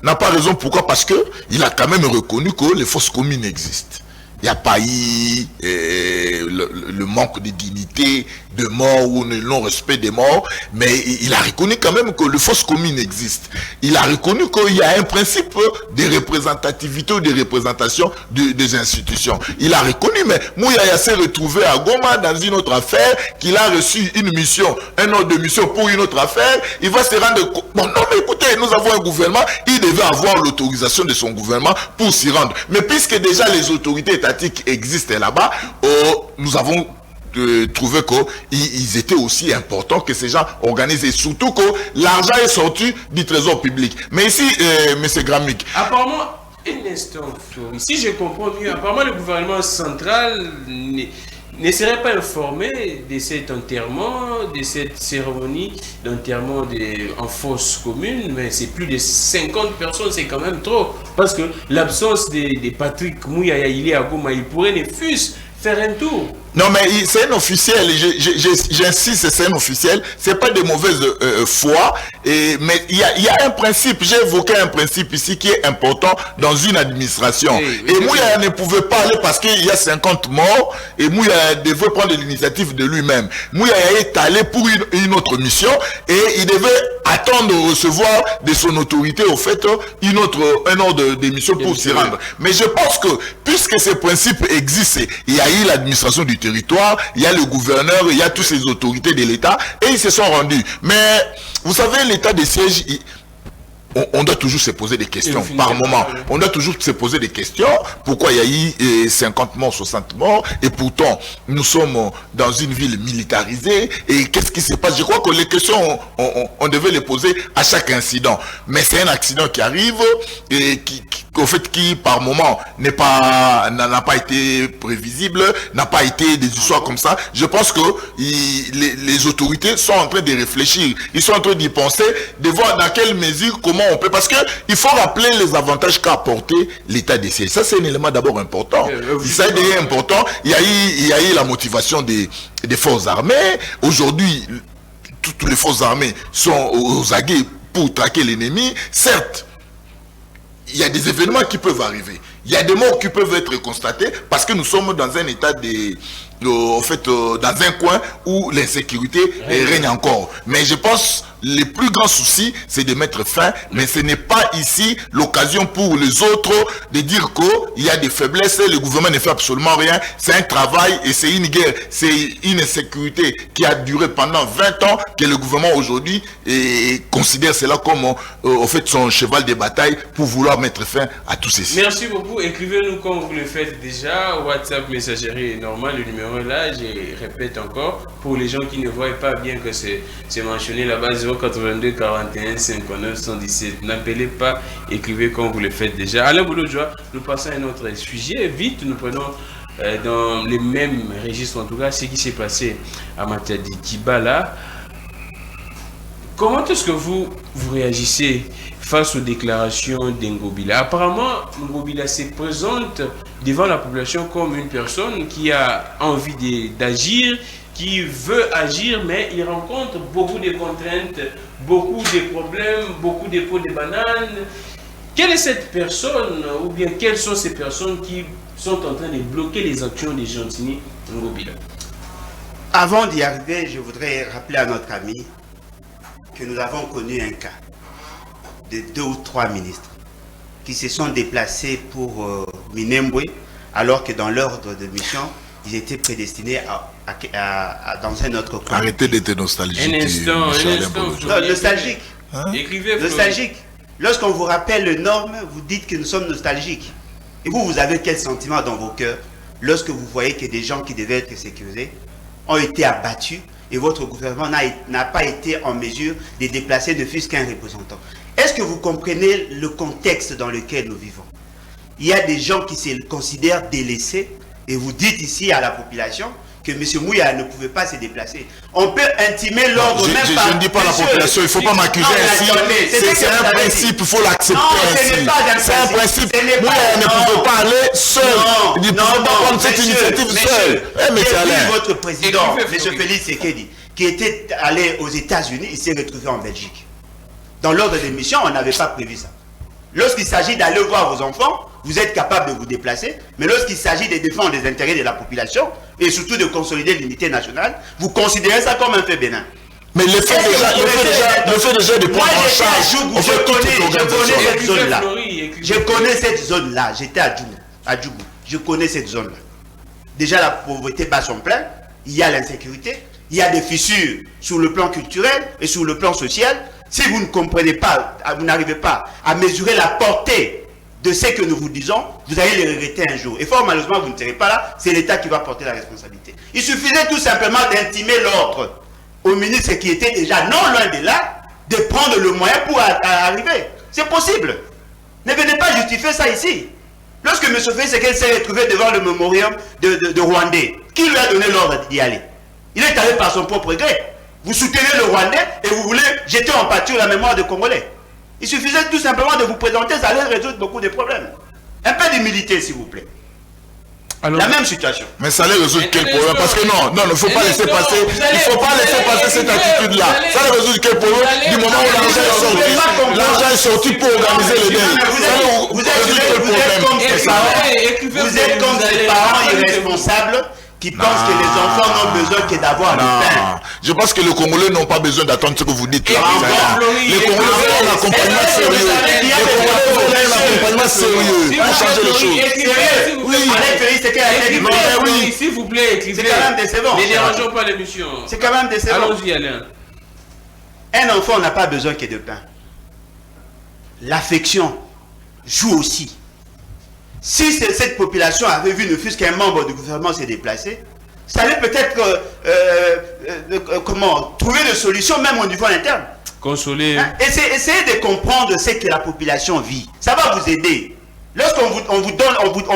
N'a pas raison, pourquoi? Parce que il a quand même reconnu que les fausses communes existent. Il n'y a pas eu le manque de dignité, de mort ou le non-respect des morts, mais il a reconnu quand même que le fausse commune existe. Il a reconnu qu'il y a un principe de représentativité ou de représentation des institutions. Il a reconnu, mais Mouyaya s'est retrouvé à Goma dans une autre affaire, qu'il a reçu une mission, un ordre de mission pour une autre affaire. Il va se rendre compte. Bon, non, mais écoutez, nous avons un gouvernement, il devait avoir l'autorisation de son gouvernement pour s'y rendre. Mais puisque déjà les autorités étatiques existent là-bas, nous avons trouvé qu'ils étaient aussi importants que ces gens organisent, et surtout que l'argent est sorti du trésor public. Mais ici, M. Gramic, apparemment, un instant, si je comprends mieux, apparemment le gouvernement central ne serait pas informé de cet enterrement, de cette cérémonie d'enterrement en fosse commune, mais c'est plus de 50 personnes, c'est quand même trop. Parce que l'absence de Patrick Mouyaya, il est à Goma, il pourrait ne fût-ce faire un tour. Non, mais c'est un officiel, j'insiste, c'est un officiel, c'est pas de mauvaise foi, mais il y a un principe, j'ai évoqué un principe ici qui est important dans une administration. Et Mouyaya ne pouvait pas aller parce qu'il y a 50 morts, et Mouyaya devait prendre l'initiative de lui-même. Mouyaya est allé pour une autre mission, et il devait attendre de recevoir de son autorité, au fait, un ordre de mission pour s'y rendre. Mais je pense que, puisque ces principes existent, il y a eu l'administration du territoire, il y a le gouverneur, il y a toutes ces autorités de l'État, et ils se sont rendus. Mais, vous savez, l'état de siège, on doit toujours se poser des questions par moment. On doit toujours se poser des questions. Pourquoi il y a eu 50 morts, 60 morts, et pourtant, nous sommes dans une ville militarisée, et qu'est-ce qui se passe? Je crois que les questions, on devait les poser à chaque incident. Mais c'est un accident qui arrive, et qui par moment n'a pas été prévisible, n'a pas été des histoires comme ça. Je pense que les autorités sont en train de réfléchir, ils sont en train d'y penser, de voir dans quelle mesure, comment on peut, parce que il faut rappeler les avantages qu'a apporté l'état de siège. Ça, c'est un élément d'abord important. Ça est important. Il y a eu la motivation des forces armées. Aujourd'hui, toutes les forces armées sont aux aguets pour traquer l'ennemi. Certes, il y a des événements qui peuvent arriver. Il y a des morts qui peuvent être constatés parce que nous sommes dans un état dans un coin où l'insécurité règne encore. Mais je pense le plus grand souci, c'est de mettre fin, mais ce n'est pas ici l'occasion pour les autres de dire qu'il y a des faiblesses, le gouvernement ne fait absolument rien, c'est un travail et c'est une guerre, c'est une insécurité qui a duré pendant 20 ans, que le gouvernement aujourd'hui considère cela comme son cheval de bataille pour vouloir mettre fin à tout ceci. Merci beaucoup, écrivez-nous comme vous le faites déjà, WhatsApp, messagerie est normal, le numéro est là, je répète encore, pour les gens qui ne voient pas bien que c'est mentionné là-bas, 082 41 59 117. N'appelez pas, écrivez comme vous le faites déjà. Alain Boulodjoa, nous passons à un autre sujet. Vite, nous prenons dans les mêmes registres, en tout cas, ce qui s'est passé à Matadi Kibala. Comment est-ce que vous réagissez face aux déclarations d'Ngobila? Apparemment, Ngobila se présente devant la population comme une personne qui a envie d'agir, qui veut agir, mais il rencontre beaucoup de contraintes, beaucoup de problèmes, beaucoup de pots de bananes. Quelle est cette personne, ou bien quelles sont ces personnes qui sont en train de bloquer les actions des Gentini Ngobila? Avant d'y arriver, je voudrais rappeler à notre ami que nous avons connu un cas de 2 ou 3 ministres qui se sont déplacés pour Minembwe, alors que dans l'ordre de mission, ils étaient prédestinés dans un autre coin. Arrêtez d'être nostalgique. Un instant. Non, nostalgique. Hein? Écrivez. Nostalgique. Lorsqu'on vous rappelle les normes, vous dites que nous sommes nostalgiques. Et vous avez quel sentiment dans vos cœurs lorsque vous voyez que des gens qui devaient être sécurisés ont été abattus et votre gouvernement n'a pas été en mesure de déplacer ne fût-ce qu'un représentant? Est-ce que vous comprenez le contexte dans lequel nous vivons? Il y a des gens qui se considèrent délaissés et vous dites ici à la population que M. Mouya ne pouvait pas se déplacer. On peut intimer l'ordre même par... Je ne dis pas la population, il ne faut pas m'accuser ainsi. C'est un principe, il faut l'accepter ainsi. C'est un principe. Mouya ne pouvait pas aller seul. Il ne pouvait pas prendre cette initiative seul. J'ai vu votre président, M. Félix Sekedi, qui était allé aux États-Unis, il s'est retrouvé en Belgique. Dans l'ordre des missions, on n'avait pas prévu ça. Lorsqu'il s'agit d'aller voir vos enfants, vous êtes capable de vous déplacer, mais lorsqu'il s'agit de défendre les intérêts de la population et surtout de consolider l'unité nationale, vous considérez ça comme un fait bénin. Mais le fait déjà de prendre en charge, je connais cette zone-là. J'étais à Djougou. Je connais cette zone-là. Déjà, la pauvreté bat son plein. Il y a l'insécurité. Il y a des fissures sur le plan culturel et sur le plan social. Si vous ne comprenez pas, vous n'arrivez pas à mesurer la portée de ce que nous vous disons, vous allez le regretter un jour. Et fort malheureusement, vous ne serez pas là, c'est l'État qui va porter la responsabilité. Il suffisait tout simplement d'intimer l'ordre au ministre qui était déjà non loin de là, de prendre le moyen pour arriver. C'est possible. Ne venez pas justifier ça ici. Lorsque M. Félix Sekedi s'est retrouvé devant le mémorium de Rwandais, qui lui a donné l'ordre d'y aller? Il est allé par son propre gré. Vous soutenez le Rwandais et vous voulez jeter en pâture la mémoire des Congolais. Il suffisait tout simplement de vous présenter, ça allait résoudre beaucoup de problèmes. Un peu d'humilité, s'il vous plaît. Alors, la même situation. Mais ça allait résoudre quel problème? Parce que non, il ne faut pas laisser passer. Il ne faut pas laisser passer cette attitude-là. Ça allait résoudre quel problème? Du moment où l'argent est sorti, l'argent est sorti pour organiser les délais. Vous êtes comme ces parents irresponsables qui pensent que les enfants n'ont besoin que d'avoir le pain. Je pense que les Congolais n'ont pas besoin d'attendre ce que vous dites là. Les Congolais veulent un accompagnement sérieux. Les Congolais veulent un accompagnement sérieux pour changer les choses. Oui, s'il vous plaît, écrivez. C'est quand même décevant. Ne dérangeons pas l'émission. C'est quand même décevant. Allons-y, Alain. Un enfant n'a pas besoin que de pain. L'affection joue aussi. Si cette population avait vu ne fût-ce qu'un membre du gouvernement se déplacer, ça allait peut-être trouver des solutions même au niveau interne. Consoler. Hein? Essayez de comprendre ce que la population vit. Ça va vous aider. Lorsqu'on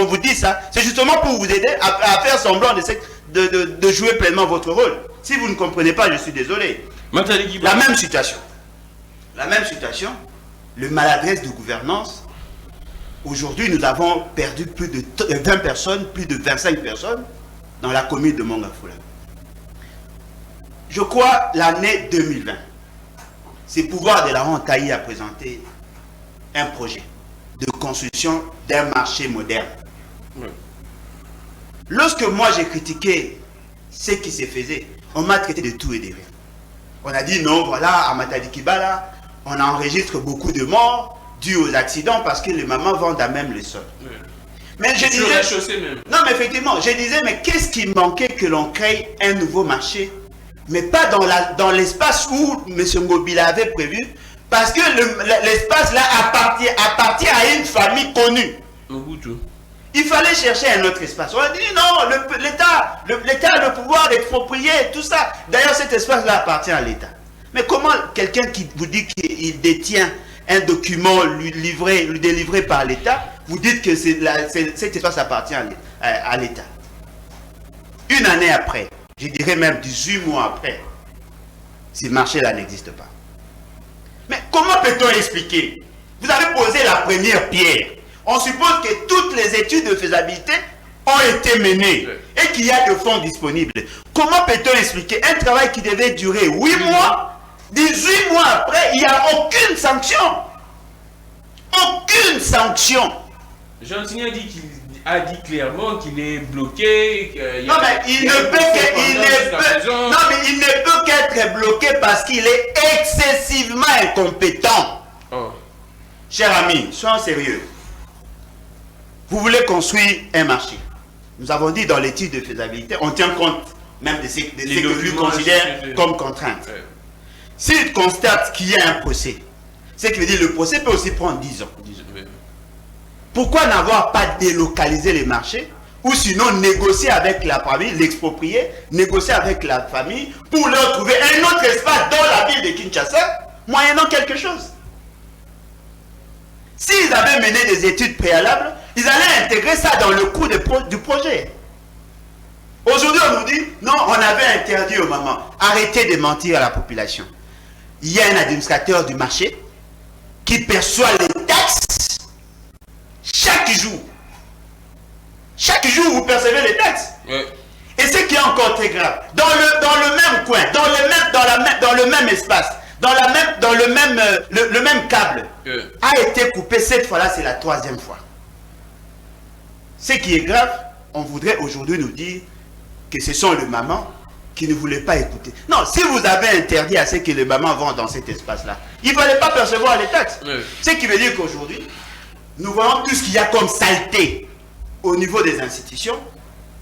vous dit ça, c'est justement pour vous aider à faire semblant de jouer pleinement votre rôle. Si vous ne comprenez pas, je suis désolé. La même situation. Le maladresse de gouvernance. Aujourd'hui, nous avons perdu plus de 20 personnes, plus de 25 personnes dans la commune de Mongafula. Je crois l'année 2020, c'est pouvoir de la Hontaï a présenté un projet de construction d'un marché moderne. Oui. Lorsque moi j'ai critiqué ce qui se faisait, on m'a traité de tout et de rien. On a dit non, voilà, à Matadi Kibala, on enregistre beaucoup de morts dû aux accidents parce que les mamans vendent à même le sol. Oui. Mais je disais, la chaussée même. Non, mais effectivement, je disais, mais qu'est-ce qui manquait que l'on crée un nouveau marché, mais pas dans l'espace où M. Ngobila avait prévu, parce que l'espace là appartient à une famille connue. Il fallait chercher un autre espace. On a dit non, l'État a le pouvoir d'exproprier tout ça. D'ailleurs, cet espace là appartient à l'État. Mais comment quelqu'un qui vous dit qu'il détient un document lui délivré par l'État, vous dites que cet espace appartient à l'État? Une année après, je dirais même 18 mois après, ce marché-là n'existe pas. Mais comment peut-on expliquer? Vous avez posé la première pierre. On suppose que toutes les études de faisabilité ont été menées et qu'il y a de fonds disponibles. Comment peut-on expliquer un travail qui devait durer 8 mois, 18 mois après, il n'y a aucune sanction? Aucune sanction. Gentini a dit clairement qu'il est bloqué. Non, mais il ne peut qu'être bloqué parce qu'il est excessivement incompétent. Oh. Cher ami, soyons sérieux. Vous voulez construire un marché. Nous avons dit dans l'étude de faisabilité, on tient compte même de ce que lui considère comme contrainte. Ouais. S'il constate qu'il y a un procès, c'est que le procès peut aussi prendre 10 ans. Pourquoi n'avoir pas délocalisé les marchés ou sinon négocier avec la famille, l'exproprier, négocier avec la famille pour leur trouver un autre espace dans la ville de Kinshasa, moyennant quelque chose. S'ils avaient mené des études préalables, ils allaient intégrer ça dans le coût du projet. Aujourd'hui, on nous dit, non, on avait interdit aux mamans. Arrêtez de mentir à la population. Il y a un administrateur du marché qui perçoit les taxes chaque jour. Chaque jour, vous percevez les taxes. Ouais. Et ce qui est encore très grave, dans le même coin, dans le même espace, le même câble, a été coupé cette fois-là, c'est la 3e fois. Ce qui est grave, on voudrait aujourd'hui nous dire que ce sont les mamans qui ne voulaient pas écouter. Non, si vous avez interdit à ce que les mamans vont dans cet espace-là, il ne fallait pas percevoir les taxes. Oui. Ce qui veut dire qu'aujourd'hui, nous voyons tout ce qu'il y a comme saleté au niveau des institutions.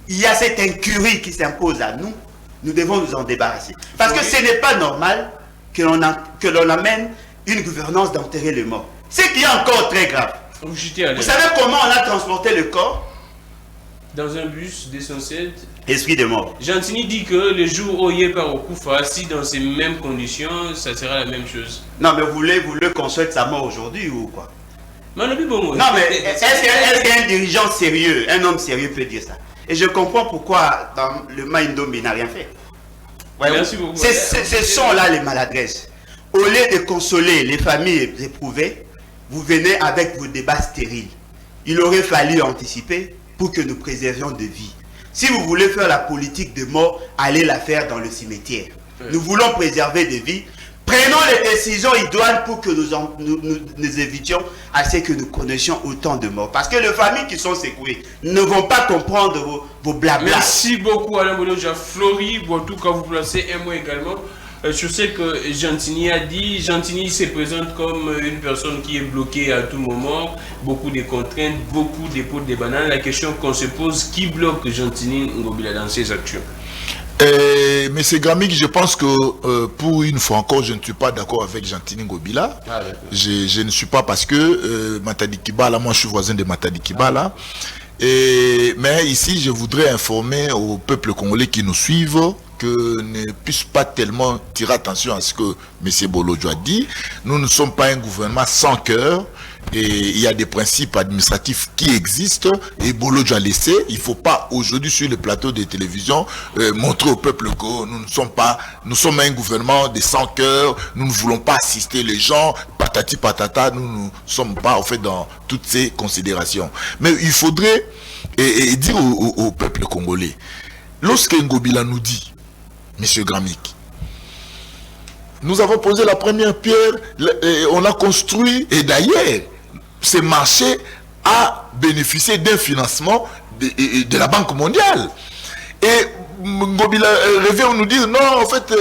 Il y a cette incurie qui s'impose à nous. Nous devons nous en débarrasser. Parce que ce n'est pas normal que l'on amène une gouvernance d'enterrer les morts. Ce qui est encore très grave. Vous savez comment on a transporté le corps? Dans un bus d'essentiel. Esprit de mort. Gentini dit que le jour où il part au Koufa, si dans ces mêmes conditions, ça sera la même chose. Non, mais vous voulez qu'on souhaite sa mort aujourd'hui ou quoi? Non, mais est-ce qu'un dirigeant sérieux, un homme sérieux peut dire ça? Et je comprends pourquoi dans le Maïndombi n'a rien fait. Ouais, merci beaucoup. Ce sont là les maladresses. Au lieu de consoler les familles éprouvées, vous venez avec vos débats stériles. Il aurait fallu anticiper pour que nous préservions de vie. Si vous voulez faire la politique de mort, allez la faire dans le cimetière. Oui. Nous voulons préserver des vies. Prenons les décisions idoines pour que nous évitions à ce que nous connaissions autant de morts. Parce que les familles qui sont secouées ne vont pas comprendre vos blabla. Merci beaucoup Alain Boloja. Flori, en tout cas vous placez un mot également sur ce que Gentini a dit. Gentini se présente comme une personne qui est bloquée à tout moment, beaucoup de contraintes, beaucoup de pots de bananes. La question qu'on se pose, qui bloque Gentini Ngobila dans ses actions? Monsieur Gramik, je pense que pour une fois encore, je ne suis pas d'accord avec Gentini Ngobila. Ah, je ne suis pas parce que Matadi Kibala, moi je suis voisin de Matadi Kibala. Mais ici, je voudrais informer au peuple congolais qui nous suivent que ne puisse pas tellement tirer attention à ce que M. Bolojo a dit. Nous ne sommes pas un gouvernement sans cœur. Et il y a des principes administratifs qui existent et Bolojo a laissé. Il ne faut pas aujourd'hui sur le plateau de télévision montrer au peuple que nous sommes un gouvernement de sans cœur, nous ne voulons pas assister les gens, patati patata, nous ne sommes pas en fait dans toutes ces considérations. Mais il faudrait dire au peuple congolais, lorsque Ngobila nous dit, M. Gramik, nous avons posé la première pierre, on a construit, et d'ailleurs, ce marché a bénéficié d'un financement de la Banque mondiale. Et Ngobila revient nous dire non, en fait,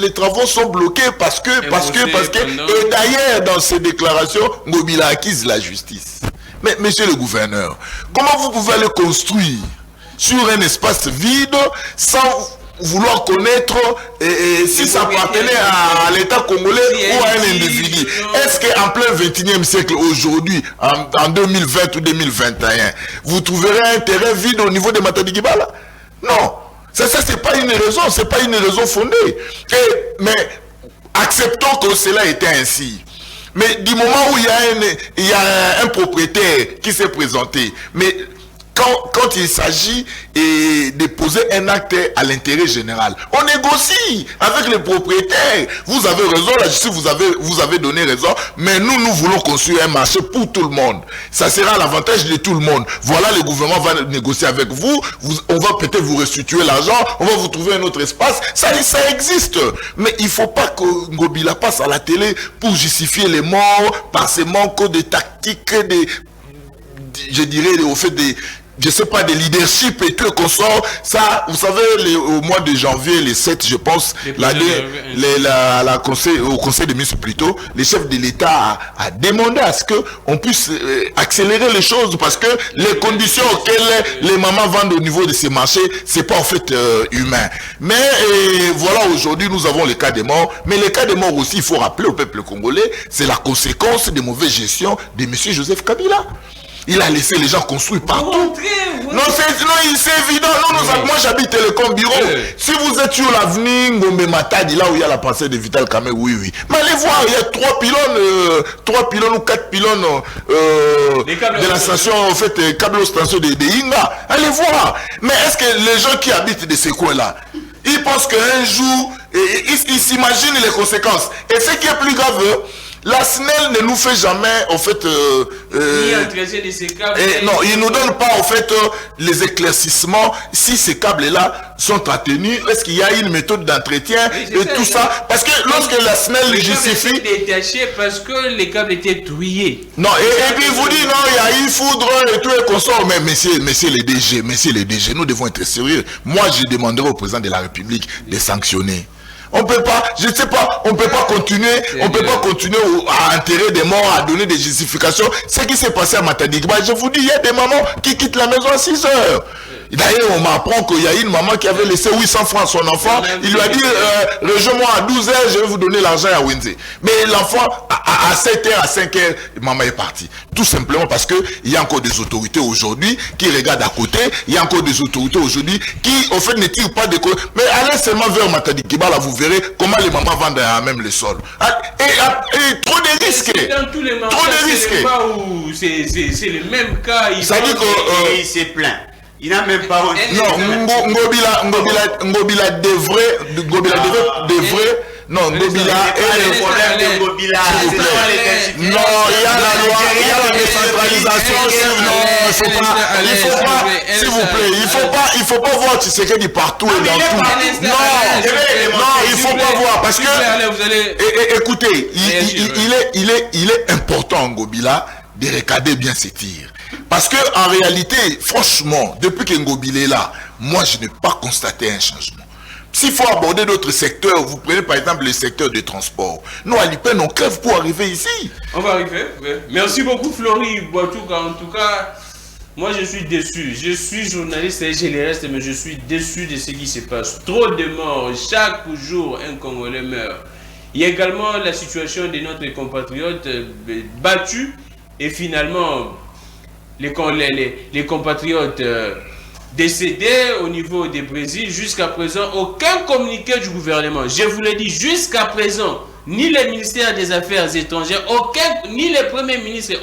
les travaux sont bloqués parce que. Et d'ailleurs, dans ces déclarations, Ngobila a acquis la justice. Mais, monsieur le gouverneur, comment vous pouvez le construire sur un espace vide sans vouloir connaître si ça appartenait à l'État congolais ou à un individu? Est-ce qu'en plein 21e siècle, aujourd'hui, en 2020 ou 2021, vous trouverez un terrain vide au niveau de Matadi Kibala? Non. Ça c'est pas une raison, c'est pas une raison fondée. Mais acceptons que cela était ainsi. Mais du moment où il y a un propriétaire qui s'est présenté, mais quand il s'agit de poser un acte à l'intérêt général, on négocie avec les propriétaires. Vous avez raison, la justice vous avez donné raison, mais nous voulons construire un marché pour tout le monde. Ça sera à l'avantage de tout le monde. Voilà, le gouvernement va négocier avec vous, on va peut-être vous restituer l'argent, on va vous trouver un autre espace. Ça existe. Mais il ne faut pas que Ngobila passe à la télé pour justifier les morts par ces manques de tactiques, je dirais, au fait des... Je sais pas, des leadership et tout, qu'on sort. Ça, vous savez, au mois de janvier, les 7, je pense, au conseil des ministres plutôt, les chefs de l'État a demandé à ce qu'on puisse accélérer les choses parce que les conditions auxquelles les mamans vendent au niveau de ces marchés, c'est pas en fait humain. Mais voilà, aujourd'hui, nous avons les cas des morts. Mais les cas des morts aussi, il faut rappeler au peuple congolais, c'est la conséquence des mauvaises gestions de M. Joseph Kabila. Il a laissé les gens construire partout. Non, c'est évident. Moi j'habite Télécom Bureau. Si vous êtes sur l'avenue Ngombe Matadi, là où il y a la pensée de Vital Kamé, oui. Mais allez voir, il y a 3 pylônes ou 4 pylônes de la station, en fait, câble station de Inga. Allez voir. Mais est-ce que les gens qui habitent de ces coins-là, ils pensent qu'un jour, ils s'imaginent les conséquences. Et ce qui est plus grave, la SNEL ne nous fait jamais, en fait... non, il ne nous donne pas, en fait, les éclaircissements. Si ces câbles-là sont entretenus, est-ce qu'il y a une méthode d'entretien et tout ça? Parce que lorsque la SNEL les justifie... détachés parce que les câbles étaient touillés. Non, et puis vous dites, non, il y a eu foudre et tout, et qu'on sort. Mais messieurs les DG, nous devons être sérieux. Moi, je demanderai au président de la République de sanctionner. On peut pas, je ne sais pas, on peut pas continuer à enterrer des morts, à donner des justifications. Ce qui s'est passé à Matadi, je vous dis, il y a des mamans qui quittent la maison à 6 heures. D'ailleurs, on m'apprend qu'il y a une maman qui avait laissé 800 francs à son enfant. Il lui a dit, rejoins-moi à 12 heures, je vais vous donner l'argent à Wenze. Mais l'enfant, à 7 heures, à 5 heures, maman est partie. Tout simplement parce que il y a encore des autorités aujourd'hui qui regardent à côté. Il y a encore des autorités aujourd'hui qui, au fait, ne tirent pas de côté. Mais allez seulement vers Matadi Kibala, vous verrez comment les mamans vendent à même le sol. Et trop de risques. Dans tous les marchés, c'est le même cas. Ça dit qu'il s'est plaint. Il n'a même pas... Non, Ngobila devrait... Non, Ngobila est le problème de Ngobila. Non, il y a la loi, il y a la décentralisation. S'il vous plaît, il faut pas voir Tshisekedi partout et dans tout. Non, il faut pas voir parce que... Écoutez, il est important, Ngobila, de regarder bien ses tirs. Parce que en réalité, franchement, depuis que Ngobila est là, moi je n'ai pas constaté un changement. S'il faut aborder d'autres secteurs, vous prenez par exemple le secteur du transport. Nous, à l'IPN, on crève pour arriver ici. On va arriver, oui. Merci beaucoup, Florie Boitouka. En tout cas, moi je suis déçu. Je suis journaliste et je le reste, mais je suis déçu de ce qui se passe. Trop de morts. Chaque jour, un Congolais meurt. Il y a également la situation de notre compatriote battu et finalement les compatriotes décédés au niveau des Brésil. Jusqu'à présent, aucun communiqué du gouvernement. Je vous l'ai dit, jusqu'à présent, ni le ministère des Affaires étrangères, ni le Premier ministre,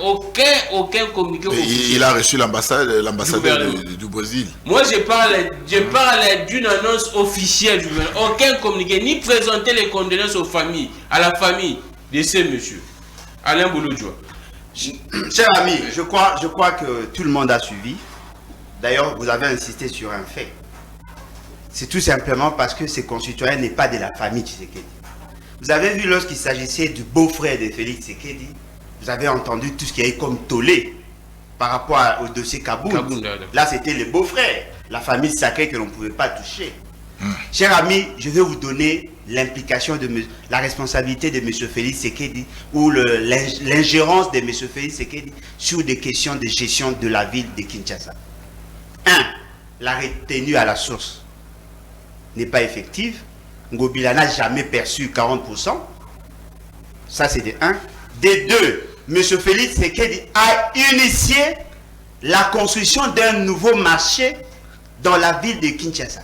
aucun communiqué. Il a reçu l'ambassadeur du Brésil. Moi, je parle d'une annonce officielle du gouvernement. Aucun communiqué, ni présenter les condoléances aux familles, à la famille de ces messieurs. Alain Bouloudjoua. Cher ami, je crois que tout le monde a suivi. D'ailleurs, vous avez insisté sur un fait. C'est tout simplement parce que ces concitoyens n'est pas de la famille Tshisekedi. Vous avez vu lorsqu'il s'agissait du beau-frère de Félix Tshisekedi, vous avez entendu tout ce qui a eu comme tollé par rapport au dossier Kabound. Là, c'était le beau-frère, la famille sacrée que l'on ne pouvait pas toucher. Cher ami, je vais vous donner l'implication de la responsabilité de M. Félix Tshisekedi ou l'ingérence de M. Félix Tshisekedi sur des questions de gestion de la ville de Kinshasa. 1. La retenue à la source n'est pas effective. Ngobila n'a jamais perçu 40%. Ça, c'est de 1. De 2, M. Félix Tshisekedi a initié la construction d'un nouveau marché dans la ville de Kinshasa.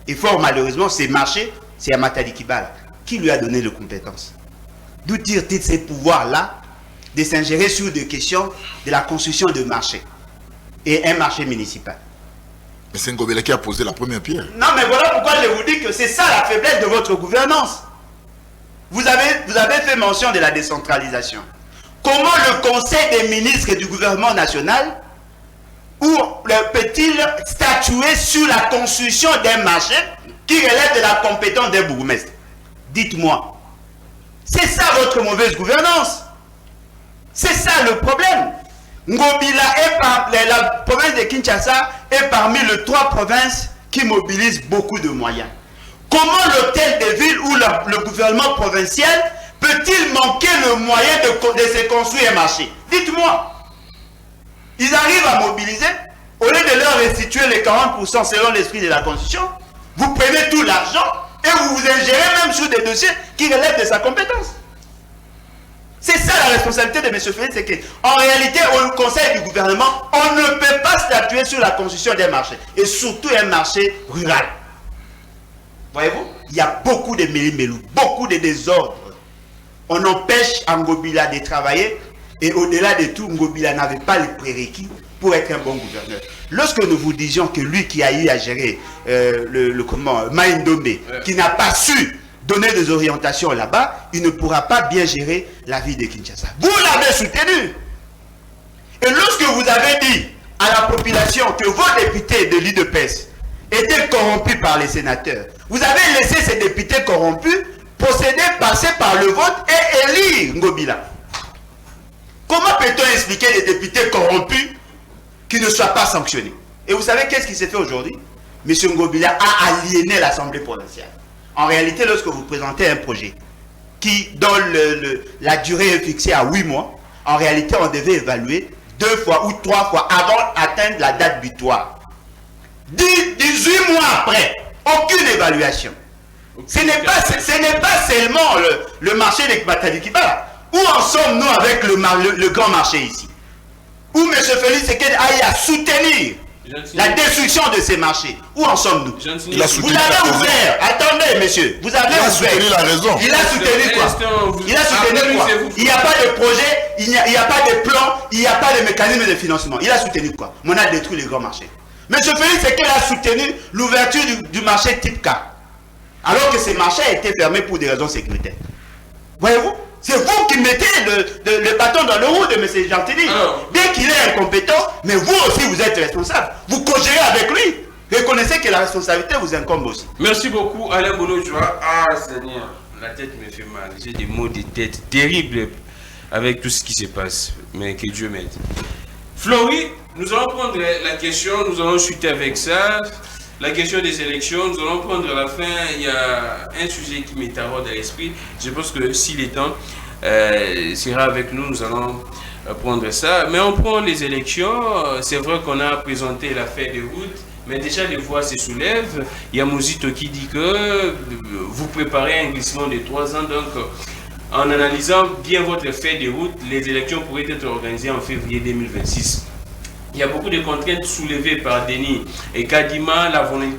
Et fort malheureusement, ces marchés, c'est Matadi Kibala qui lui a donné les compétences. D'où tire-t-il ces pouvoirs-là de s'ingérer sur des questions de la construction de marchés? et un marché municipal. Mais c'est Ngobila qui a posé la première pierre. Non, mais voilà pourquoi je vous dis que c'est ça la faiblesse de votre gouvernance. Vous avez fait mention de la décentralisation. Comment le Conseil des ministres du gouvernement national peut-il statuer sur la construction d'un marché qui relève de la compétence des bourgmestres? Dites-moi. C'est ça votre mauvaise gouvernance. C'est ça le problème. Ngobila la province de Kinshasa est parmi les 3 provinces qui mobilisent beaucoup de moyens. Comment l'hôtel de ville ou le gouvernement provincial peut-il manquer le moyen de se construire un marché? Dites-moi. Ils arrivent à mobiliser, au lieu de leur restituer les 40% selon l'esprit de la Constitution, vous prenez tout l'argent et vous vous ingérez même sur des dossiers qui relèvent de sa compétence. C'est ça la responsabilité de M. Félix, c'est qu'en réalité, au conseil du gouvernement, on ne peut pas statuer sur la construction d'un marché, et surtout un marché rural. Voyez-vous, il y a beaucoup de méli-mélou, beaucoup de désordres. On empêche Ngobila de travailler, et au-delà de tout, Ngobila n'avait pas les prérequis pour être un bon gouverneur. Lorsque nous vous disions que lui qui a eu à gérer Maïndombe, qui n'a pas su donner des orientations là-bas, il ne pourra pas bien gérer la vie de Kinshasa. Vous l'avez soutenu. Et lorsque vous avez dit à la population que vos députés de l'UDPS étaient corrompus par les sénateurs, vous avez laissé ces députés corrompus procéder, passer par le vote et élire Ngobila. Comment peut-on expliquer les députés corrompus qui ne soient pas sanctionnés? Et vous savez qu'est-ce qui s'est fait aujourd'hui? M. Ngobila a aliéné l'Assemblée provinciale. En réalité, lorsque vous présentez un projet qui, dont la durée est fixée à 8 mois, en réalité, on devait évaluer 2 fois ou 3 fois avant d'atteindre la date butoir. 18 mois après, aucune évaluation. Ce n'est pas seulement le marché de Matadi Kibala. Où en sommes-nous avec le grand marché ici? Où M. Félix Seked aille à soutenir la destruction de ces marchés? Où en sommes-nous? Il a soutenu vous avez ouvert, attendez monsieur, vous avez il a ouvert. soutenu la raison. Il a soutenu quoi? Il a soutenu quoi? Il n'y a pas de projet, il n'y a pas de plan, il n'y a pas de mécanisme de financement. Il a soutenu quoi? On a détruit les grands marchés. M. Félix Seked a soutenu l'ouverture du marché type K. Alors que ces marchés a été fermés pour des raisons sécuritaires. Voyez-vous? C'est vous qui mettez le bâton dans le roue de M. Gentilly. Bien qu'il est incompétent, mais vous aussi vous êtes responsable. Vous cogérez avec lui. Reconnaissez que la responsabilité vous incombe aussi. Merci beaucoup Alain Bono-Joa. Ah Seigneur, la tête me fait mal. J'ai des maux de tête terribles avec tout ce qui se passe. Mais que Dieu m'aide. Florie, nous allons prendre la question, nous allons chuter avec ça. La question des élections, nous allons prendre à la fin. Il y a un sujet qui m'est taraude à l'esprit. Je pense que s'il est temps, sera avec nous, nous allons prendre ça. Mais on prend les élections. C'est vrai qu'on a présenté la feuille de route, mais déjà les voix se soulèvent. Il y a Mouzito qui dit que vous préparez un glissement de 3 ans. Donc, en analysant bien votre feuille de route, les élections pourraient être organisées en février 2026. Il y a beaucoup de contraintes soulevées par Denis et Kadima.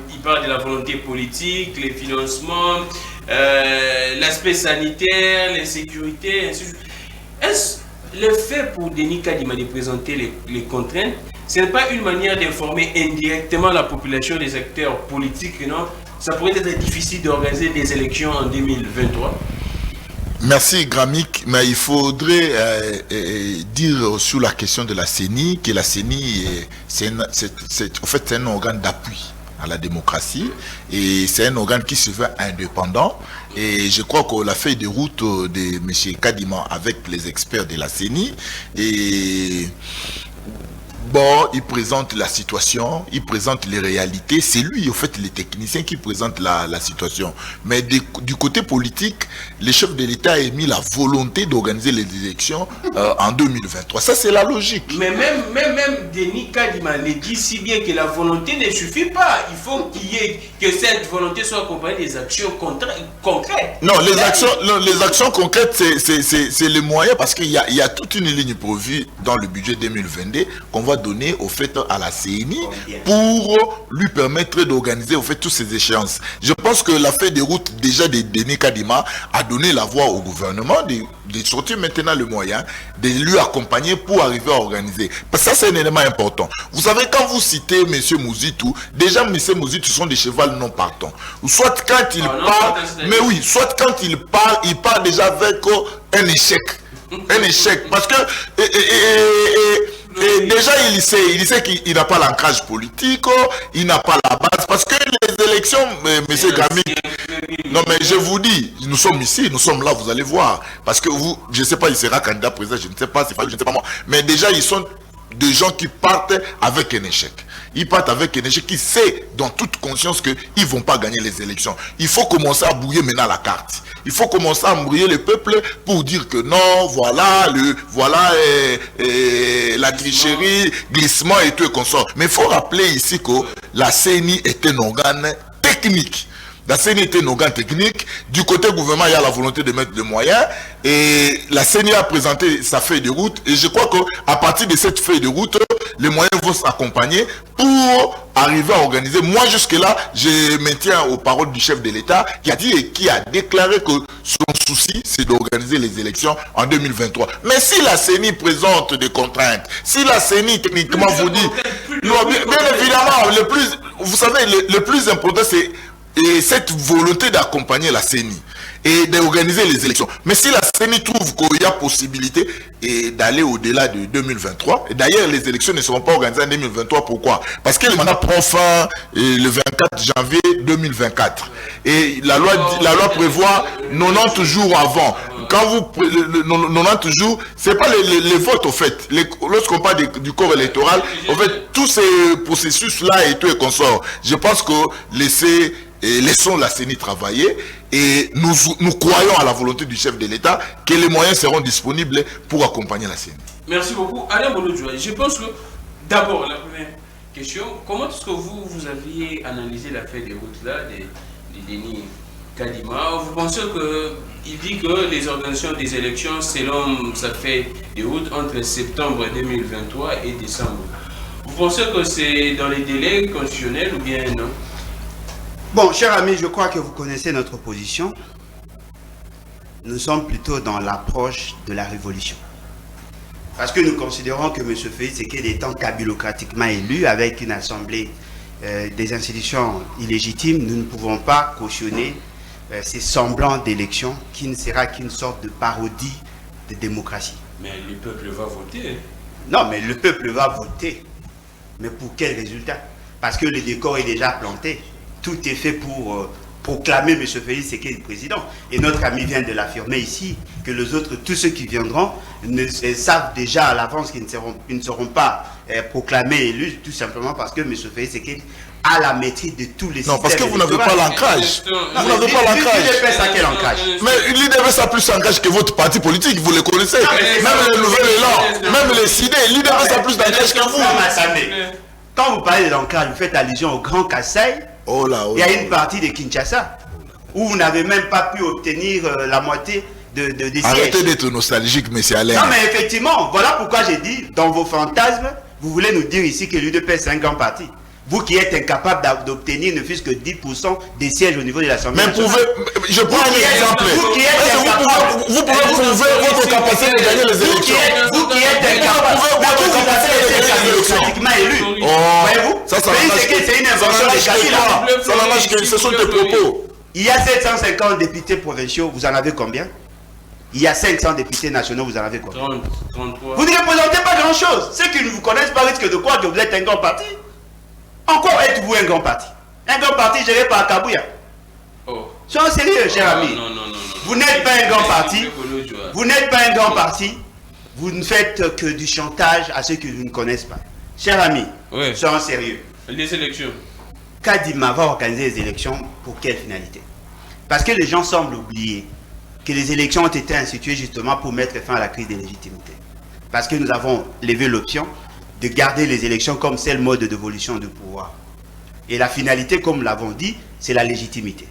Il parle de la volonté politique, les financements, l'aspect sanitaire, l'insécurité, ainsi de suite. Est-ce le fait pour Denis Kadima de présenter les contraintes, ce n'est pas une manière d'informer indirectement la population des acteurs politiques, non? Ça pourrait être difficile d'organiser des élections en 2023. Merci Gramic, mais il faudrait dire sur la question de la CENI que la CENI c'est un organe d'appui à la démocratie et c'est un organe qui se veut indépendant et je crois que la feuille de route de M. Kadima avec les experts de la CENI et bon, il présente la situation, il présente les réalités. C'est lui, en fait, les techniciens qui présentent la situation. Mais du côté politique, les chefs de l'État ont mis la volonté d'organiser les élections en 2023. Ça, c'est la logique. Mais même Denis Kadima le dit si bien que la volonté ne suffit pas. Il faut que cette volonté soit accompagnée des actions concrètes. Non, les actions concrètes, c'est les moyens parce qu'il y a toute une ligne prévue dans le budget 2022 qu'on va donné au fait à la CENI pour lui permettre d'organiser au fait toutes ces échéances. Je pense que la feuille de route déjà de Denis Kadima a donné la voie au gouvernement de sortir maintenant le moyen de lui accompagner pour arriver à organiser. Parce que ça, c'est un élément important. Vous savez, quand vous citez M. Mouzitou, déjà M. Mouzitou sont des chevals non partants. Soit quand il part, mais oui, soit quand il part déjà avec un échec. Un échec. Parce que déjà, il sait qu'il n'a pas l'ancrage politique, il n'a pas la base. Parce que les élections, M. Gramik, non mais je vous dis, nous sommes ici, nous sommes là, vous allez voir. Parce que vous, je ne sais pas, il sera candidat président, je ne sais pas, je ne sais pas moi. Mais déjà, ils sont des gens qui partent avec un échec. Ils partent avec un échec qui sait dans toute conscience qu'ils ne vont pas gagner les élections. Il faut commencer à brouiller maintenant la carte. Il faut commencer à brouiller le peuple pour dire que non, voilà, la tricherie, glissement et tout et consort. Mais il faut rappeler ici que la CENI est un organe technique. La CENI était un organe technique. Du côté gouvernement, il y a la volonté de mettre des moyens. Et la CENI a présenté sa feuille de route. Et je crois qu'à partir de cette feuille de route, les moyens vont s'accompagner pour arriver à organiser. Moi, jusque-là, je maintiens aux paroles du chef de l'État qui a dit et qui a déclaré que son souci, c'est d'organiser les élections en 2023. Mais si la CENI présente des contraintes, si la CENI techniquement vous dit... Non, bien évidemment, vous savez, le plus important, c'est... Et cette volonté d'accompagner la CENI et d'organiser les élections. Mais si la CENI trouve qu'il y a possibilité d'aller au-delà de 2023, et d'ailleurs les élections ne seront pas organisées en 2023, pourquoi? Parce que le mandat prend fin le 24 janvier 2024. Et la loi prévoit 90 jours avant. Quand vous 90 jours, c'est pas les votes au fait. Lorsqu'on parle du corps électoral, en fait, tous ces processus-là et tout et consort, je pense que laissons la CENI travailler et nous croyons à la volonté du chef de l'État que les moyens seront disponibles pour accompagner la CENI. Merci beaucoup. Alain Bolodjoua, je pense que d'abord, la première question, comment est-ce que vous aviez analysé la feuille de route-là de Denis Kadima? Vous pensez qu'il dit que les organisations des élections, selon sa feuille de route, entre septembre 2023 et décembre. Vous pensez que c'est dans les délais constitutionnels ou bien non? Bon, chers amis, je crois que vous connaissez notre position. Nous sommes plutôt dans l'approche de la révolution. Parce que nous considérons que M. Félix Tshisekedi étant kabylocratiquement élu avec une assemblée des institutions illégitimes, nous ne pouvons pas cautionner ces semblants d'élections qui ne sera qu'une sorte de parodie de démocratie. Mais le peuple va voter. Non, mais le peuple va voter. Mais pour quel résultat? Parce que le décor est déjà planté. Tout est fait pour proclamer M. Félix Tshisekedi président. Et notre ami vient de l'affirmer ici, que les autres, tous ceux qui viendront, savent déjà à l'avance qu'ils ne seront pas proclamés élus, tout simplement parce que M. Félix Tshisekedi a la maîtrise de tous les systèmes. Non, parce que vous n'avez pas l'ancrage. Vous n'avez pas l'ancrage. L'IDPS a quel ancrage? Mais l'IDPS a plus d'ancrage que votre parti politique, vous le connaissez. Même le Nouvel Élan, même les CID, l'IDPS a plus d'ancrage que vous. Quand vous parlez de l'ancrage, vous faites allusion au Grand Kassai. Il y a une partie de Kinshasa où vous n'avez même pas pu obtenir la moitié des sièges. Arrêtez d'être nostalgique, monsieur Alain. Non, mais effectivement, voilà pourquoi j'ai dit, dans vos fantasmes, vous voulez nous dire ici que l'UDPS c'est un grand parti. Vous qui êtes incapable d'obtenir ne fût-ce que 10% des sièges au niveau de l'Assemblée nationale. Je prends un exemple. Vous pouvez prouver votre capacité de gagner les élections. Vous qui êtes incapable votre capacité d'être démocratiquement élu. Voyez-vous? C'est une invention de Kabila. Ça n'engage que ce sont des propos. Il y a 750 députés provinciaux, vous en avez combien? Il y a 500 députés nationaux, vous en avez combien? 33. Vous ne représentez pas grand-chose. Ceux qui ne vous connaissent pas risquent de croire que vous êtes un grand parti. Encore êtes-vous un grand parti? Un grand parti géré par Kabouya. Soyons sérieux, cher ami. Non. Vous n'êtes pas un grand parti. Vous n'êtes pas un grand parti. Vous ne faites que du chantage à ceux qui vous ne connaissent pas. Cher ami, soyons sérieux. Les élections. Kadima va organiser les élections pour quelle finalité? Parce que les gens semblent oublier que les élections ont été instituées justement pour mettre fin à la crise de légitimité. Parce que nous avons levé l'option de garder les élections comme seul mode de dévolution du pouvoir. Et la finalité, comme nous l'avons dit, c'est la légitimité.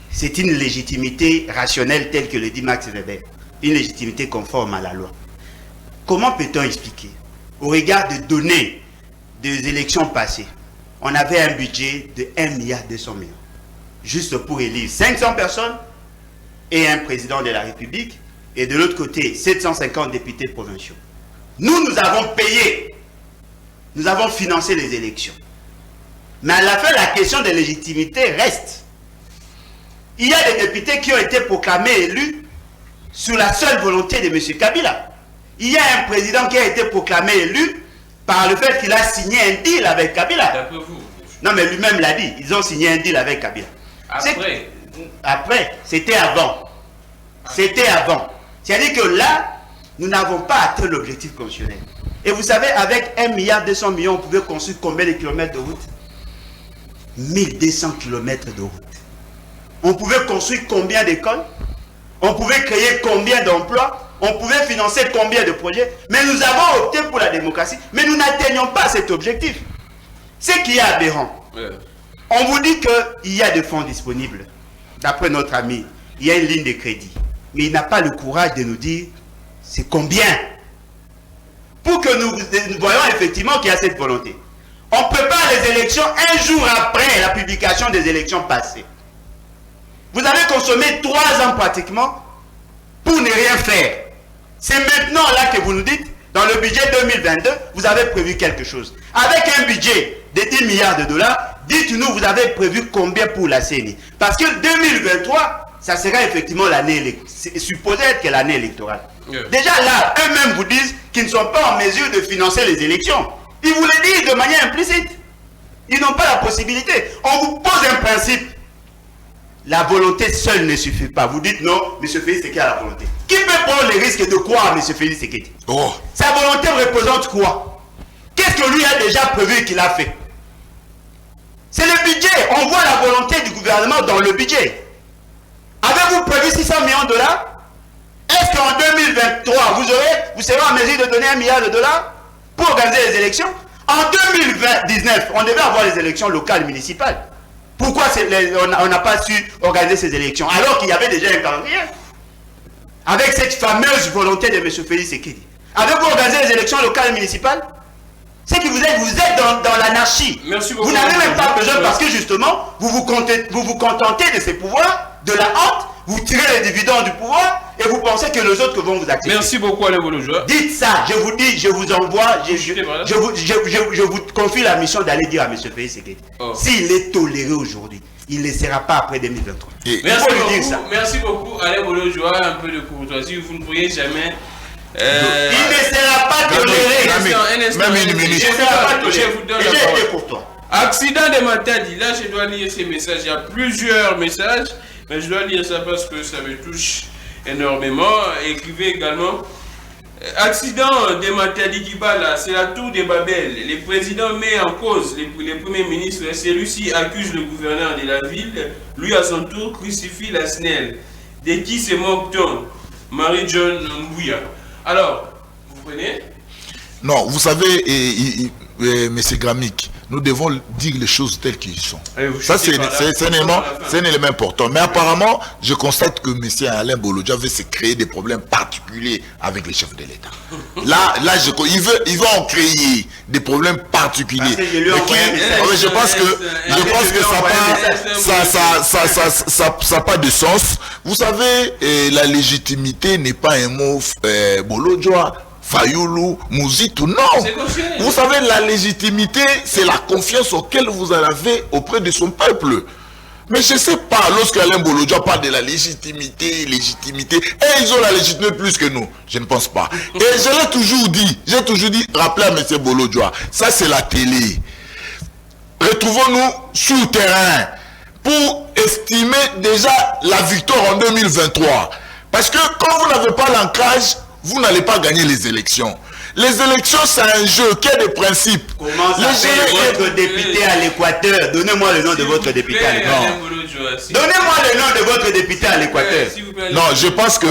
C'est une légitimité rationnelle telle que le dit Max Weber, une légitimité conforme à la loi. Comment peut-on expliquer, au regard de données des élections passées, on avait un budget de 1,2 milliard, juste pour élire 500 personnes et un président de la République, et de l'autre côté, 750 députés provinciaux. Nous avons payé, nous avons financé les élections. Mais à la fin, la question de légitimité reste. Il y a des députés qui ont été proclamés élus sur la seule volonté de M. Kabila. Il y a un président qui a été proclamé élu par le fait qu'il a signé un deal avec Kabila. Non, mais lui-même l'a dit, ils ont signé un deal avec Kabila. Après, c'était avant. C'était avant. C'est-à-dire que là, nous n'avons pas atteint l'objectif constitutionnel. Et vous savez, avec 1,2 milliard, on pouvait construire combien de kilomètres de route? 1200 kilomètres de route. On pouvait construire combien d'écoles? On pouvait créer combien d'emplois? On pouvait financer combien de projets? Mais nous avons opté pour la démocratie, mais nous n'atteignons pas cet objectif. Ce qui est aberrant. On vous dit qu'il y a des fonds disponibles. D'après notre ami, il y a une ligne de crédit. Mais il n'a pas le courage de nous dire c'est combien. Pour que nous voyons effectivement qu'il y a cette volonté. On prépare les élections un jour après la publication des élections passées. Vous avez consommé 3 ans pratiquement pour ne rien faire. C'est maintenant là que vous nous dites, dans le budget 2022, vous avez prévu quelque chose. Avec un budget de 10 milliards de dollars, dites-nous, vous avez prévu combien pour la CENI? Parce que 2023, ça sera effectivement l'année électorale. C'est supposé être que l'année électorale. Déjà là, eux-mêmes vous disent qu'ils ne sont pas en mesure de financer les élections. Ils vous le disent de manière implicite. Ils n'ont pas la possibilité. On vous pose un principe. La volonté seule ne suffit pas. Vous dites non, M. Félix Tshisekedi a la volonté. Qui peut prendre le risque de croire à M. Félix Tshisekedi? Sa volonté représente quoi? Qu'est-ce que lui a déjà prévu qu'il a fait? C'est le budget. On voit la volonté du gouvernement dans le budget. Avez-vous prévu 600 millions de dollars? Est-ce qu'en 2023, vous serez en mesure de donner 1 milliard de dollars pour organiser les élections? En 2019, on devait avoir les élections locales municipales. Pourquoi on n'a pas su organiser ces élections alors qu'il y avait déjà un calendrier? Avec cette fameuse volonté de M. Félix Tshisekedi. Avez-vous organisé les élections locales et municipales? C'est que vous êtes dans l'anarchie. Vous n'avez même pas besoin parce que justement, vous vous contentez de ces pouvoirs, de la honte, vous tirez les dividendes du pouvoir et vous pensez que les autres vont vous accepter. Merci beaucoup, Alain Bolojwa. Dites ça, je vous dis, je vous envoie, je vous confie la mission d'aller dire à M. Félix Tshisekedi. S'il est toléré aujourd'hui, il ne le sera pas après 2023. Merci beaucoup, Alain Bolojwa. Un peu de courtoisie, vous ne pourriez jamais. Il ne sera pas toléré. Même une minute. Je vous donne la parole. Pour toi. Accident de Matadi. Là, je dois lire ces messages. Il y a plusieurs messages, mais je dois lire ça parce que ça me touche énormément. Écrivez également. Accident de Matadi Kibala, c'est la tour de Babel. Le président met en cause les premiers ministres. Celui-ci accuse le gouverneur de la ville. Lui, à son tour, crucifie la SNEL. De qui se moque-t-on? Marie-John Mbouya. Alors, vous prenez? Non, vous savez, M. Gramic, nous devons dire les choses telles qu'elles sont. Ça, c'est un élément important. Mais apparemment, je constate que M. Alain Bolojwa veut se créer des problèmes particuliers avec les chefs de l'État. Là, il veut en créer des problèmes particuliers. Je pense que ça n'a pas de sens. Vous savez, la légitimité n'est pas un mot Bolojwa, Fayoulou, Mouzitou, non. Vous savez, la légitimité, c'est la confiance auquel vous avez auprès de son peuple. Mais je ne sais pas, lorsque Alain Bolojwa parle de la légitimité, et ils ont la légitimité plus que nous. Je ne pense pas. Et je l'ai toujours dit, rappelez à M. Bolojwa, ça c'est la télé. Retrouvons-nous sur le terrain pour estimer déjà la victoire en 2023. Parce que quand vous n'avez pas l'ancrage, vous n'allez pas gagner les élections. Les élections, c'est un jeu qui a des principes. Comment s'appelle votre député à l'Équateur? Donnez-moi le nom de votre député à l'Équateur. Donnez-moi le nom de votre député à l'Équateur. Non, je pense que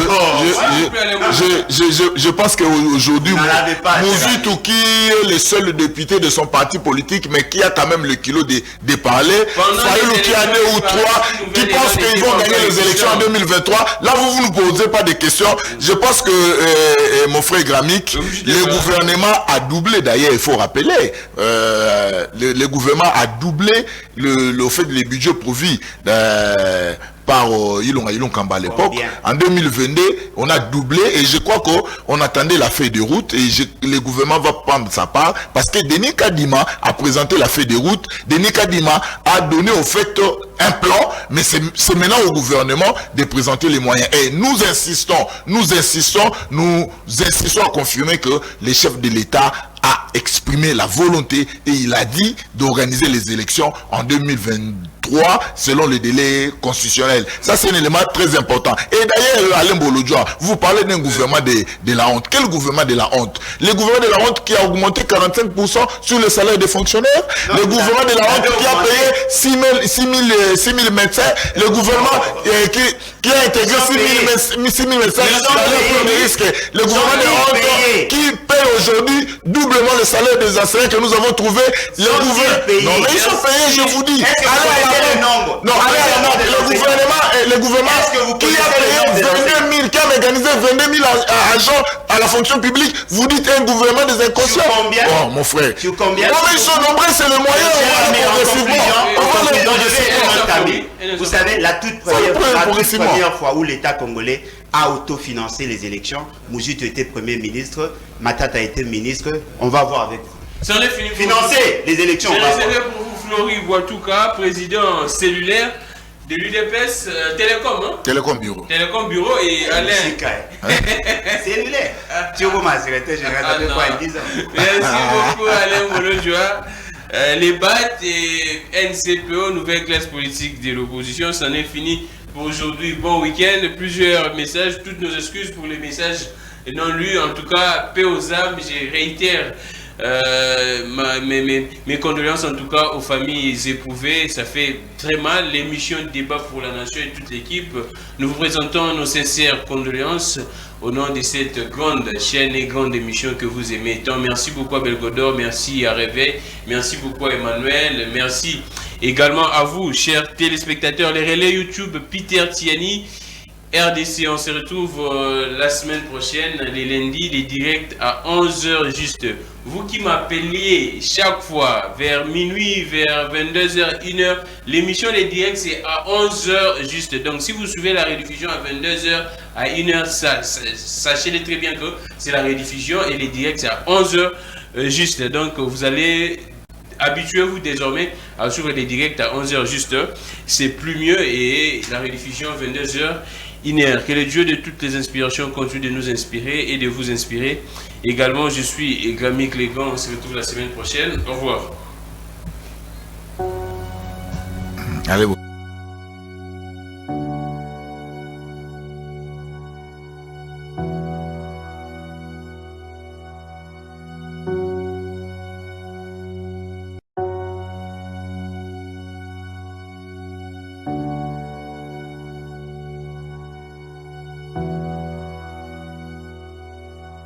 je pense qu'aujourd'hui, Mouzitou, qui est le seul député de son parti politique, mais qui a quand même le kilo de parler, Fayoulou qui a 2 ou 3 qui pensent qu'ils vont gagner les élections en 2023, là vous ne nous posez pas de questions. Je pense que mon frère Gramic, le gouvernement a doublé, d'ailleurs, il faut rappeler, le gouvernement a doublé le fait les budgets pourvus par Ilon Kamba à l'époque. En 2022, on a doublé et je crois qu'on attendait la feuille de route et le gouvernement va prendre sa part parce que Denis Kadima a présenté la feuille de route. Denis Kadima a donné au fait un plan, mais c'est maintenant au gouvernement de présenter les moyens. Et nous insistons à confirmer que les chefs de l'État a exprimé la volonté et il a dit d'organiser les élections en 2023 selon le délai constitutionnel. Ça, c'est un élément très important. Et d'ailleurs, Alain Bolodjoa, vous parlez d'un gouvernement de la honte. Quel gouvernement de la honte? Le gouvernement de la honte qui a augmenté 45% sur le salaire des fonctionnaires. Non, le gouvernement de la honte qui a payé 6 000 médecins. Le gouvernement qui a intégré 6 000 médecins sur le risque. Le gouvernement de la honte qui paye aujourd'hui doublement le salaire des enseignants que nous avons trouvé. Le gouvernement. Non, mais ils sont payés, je vous dis. Le gouvernement qui a payé 22 000, qui a organisé 22 000 agents à la fonction publique, vous dites un gouvernement des inconscients. Oh, mon frère. Sur combien? Non, mais ils sont nombreux, c'est le moyen. Vous savez, la toute première fois où l'État congolais a autofinancé les élections, Mouzito était Premier ministre, Matata a été ministre. On va voir avec vous. Ça en est fini. Financer les élections. C'est réservé pour vous, Flori Boitouka, président cellulaire de l'UDPS Télécom. Hein? Télécom Bureau. Télécom Bureau et Alain. Cellulaire. Tu vois ma secrétaire générale, ça fait quoi 10 ans. Merci beaucoup Alain Bolodjoa. Les BAT et NCPO, nouvelle classe politique de l'opposition, c'en est fini pour aujourd'hui. Bon week-end, plusieurs messages, toutes nos excuses pour les messages non lus. En tout cas, paix aux âmes, je réitère mes condoléances en tout cas aux familles éprouvées. Ça fait très mal. L'émission Débat pour la Nation et toute l'équipe, nous vous présentons nos sincères condoléances au nom de cette grande chaîne et grande émission que vous aimez tant. Merci beaucoup à Belgodor, merci à Réveil, merci beaucoup à Emmanuel, merci également à vous, chers téléspectateurs. Les relais YouTube, Peter Tiani, RDC, on se retrouve la semaine prochaine, les lundis, les directs à 11h juste. Vous qui m'appeliez chaque fois vers minuit, vers 22h, 1h, l'émission Les Directs c'est à 11h juste. Donc si vous suivez la rediffusion à 22h, à 1h, sachez-le très bien que c'est la rediffusion et les directs c'est à 11h juste. Donc vous allez... Habituez-vous désormais à suivre les directs à 11h juste. C'est plus mieux et la rediffusion 22h. Que le Dieu de toutes les inspirations continue de nous inspirer et de vous inspirer. Également, je suis Grammy Clégan. On se retrouve la semaine prochaine. Au revoir. Allez, bon.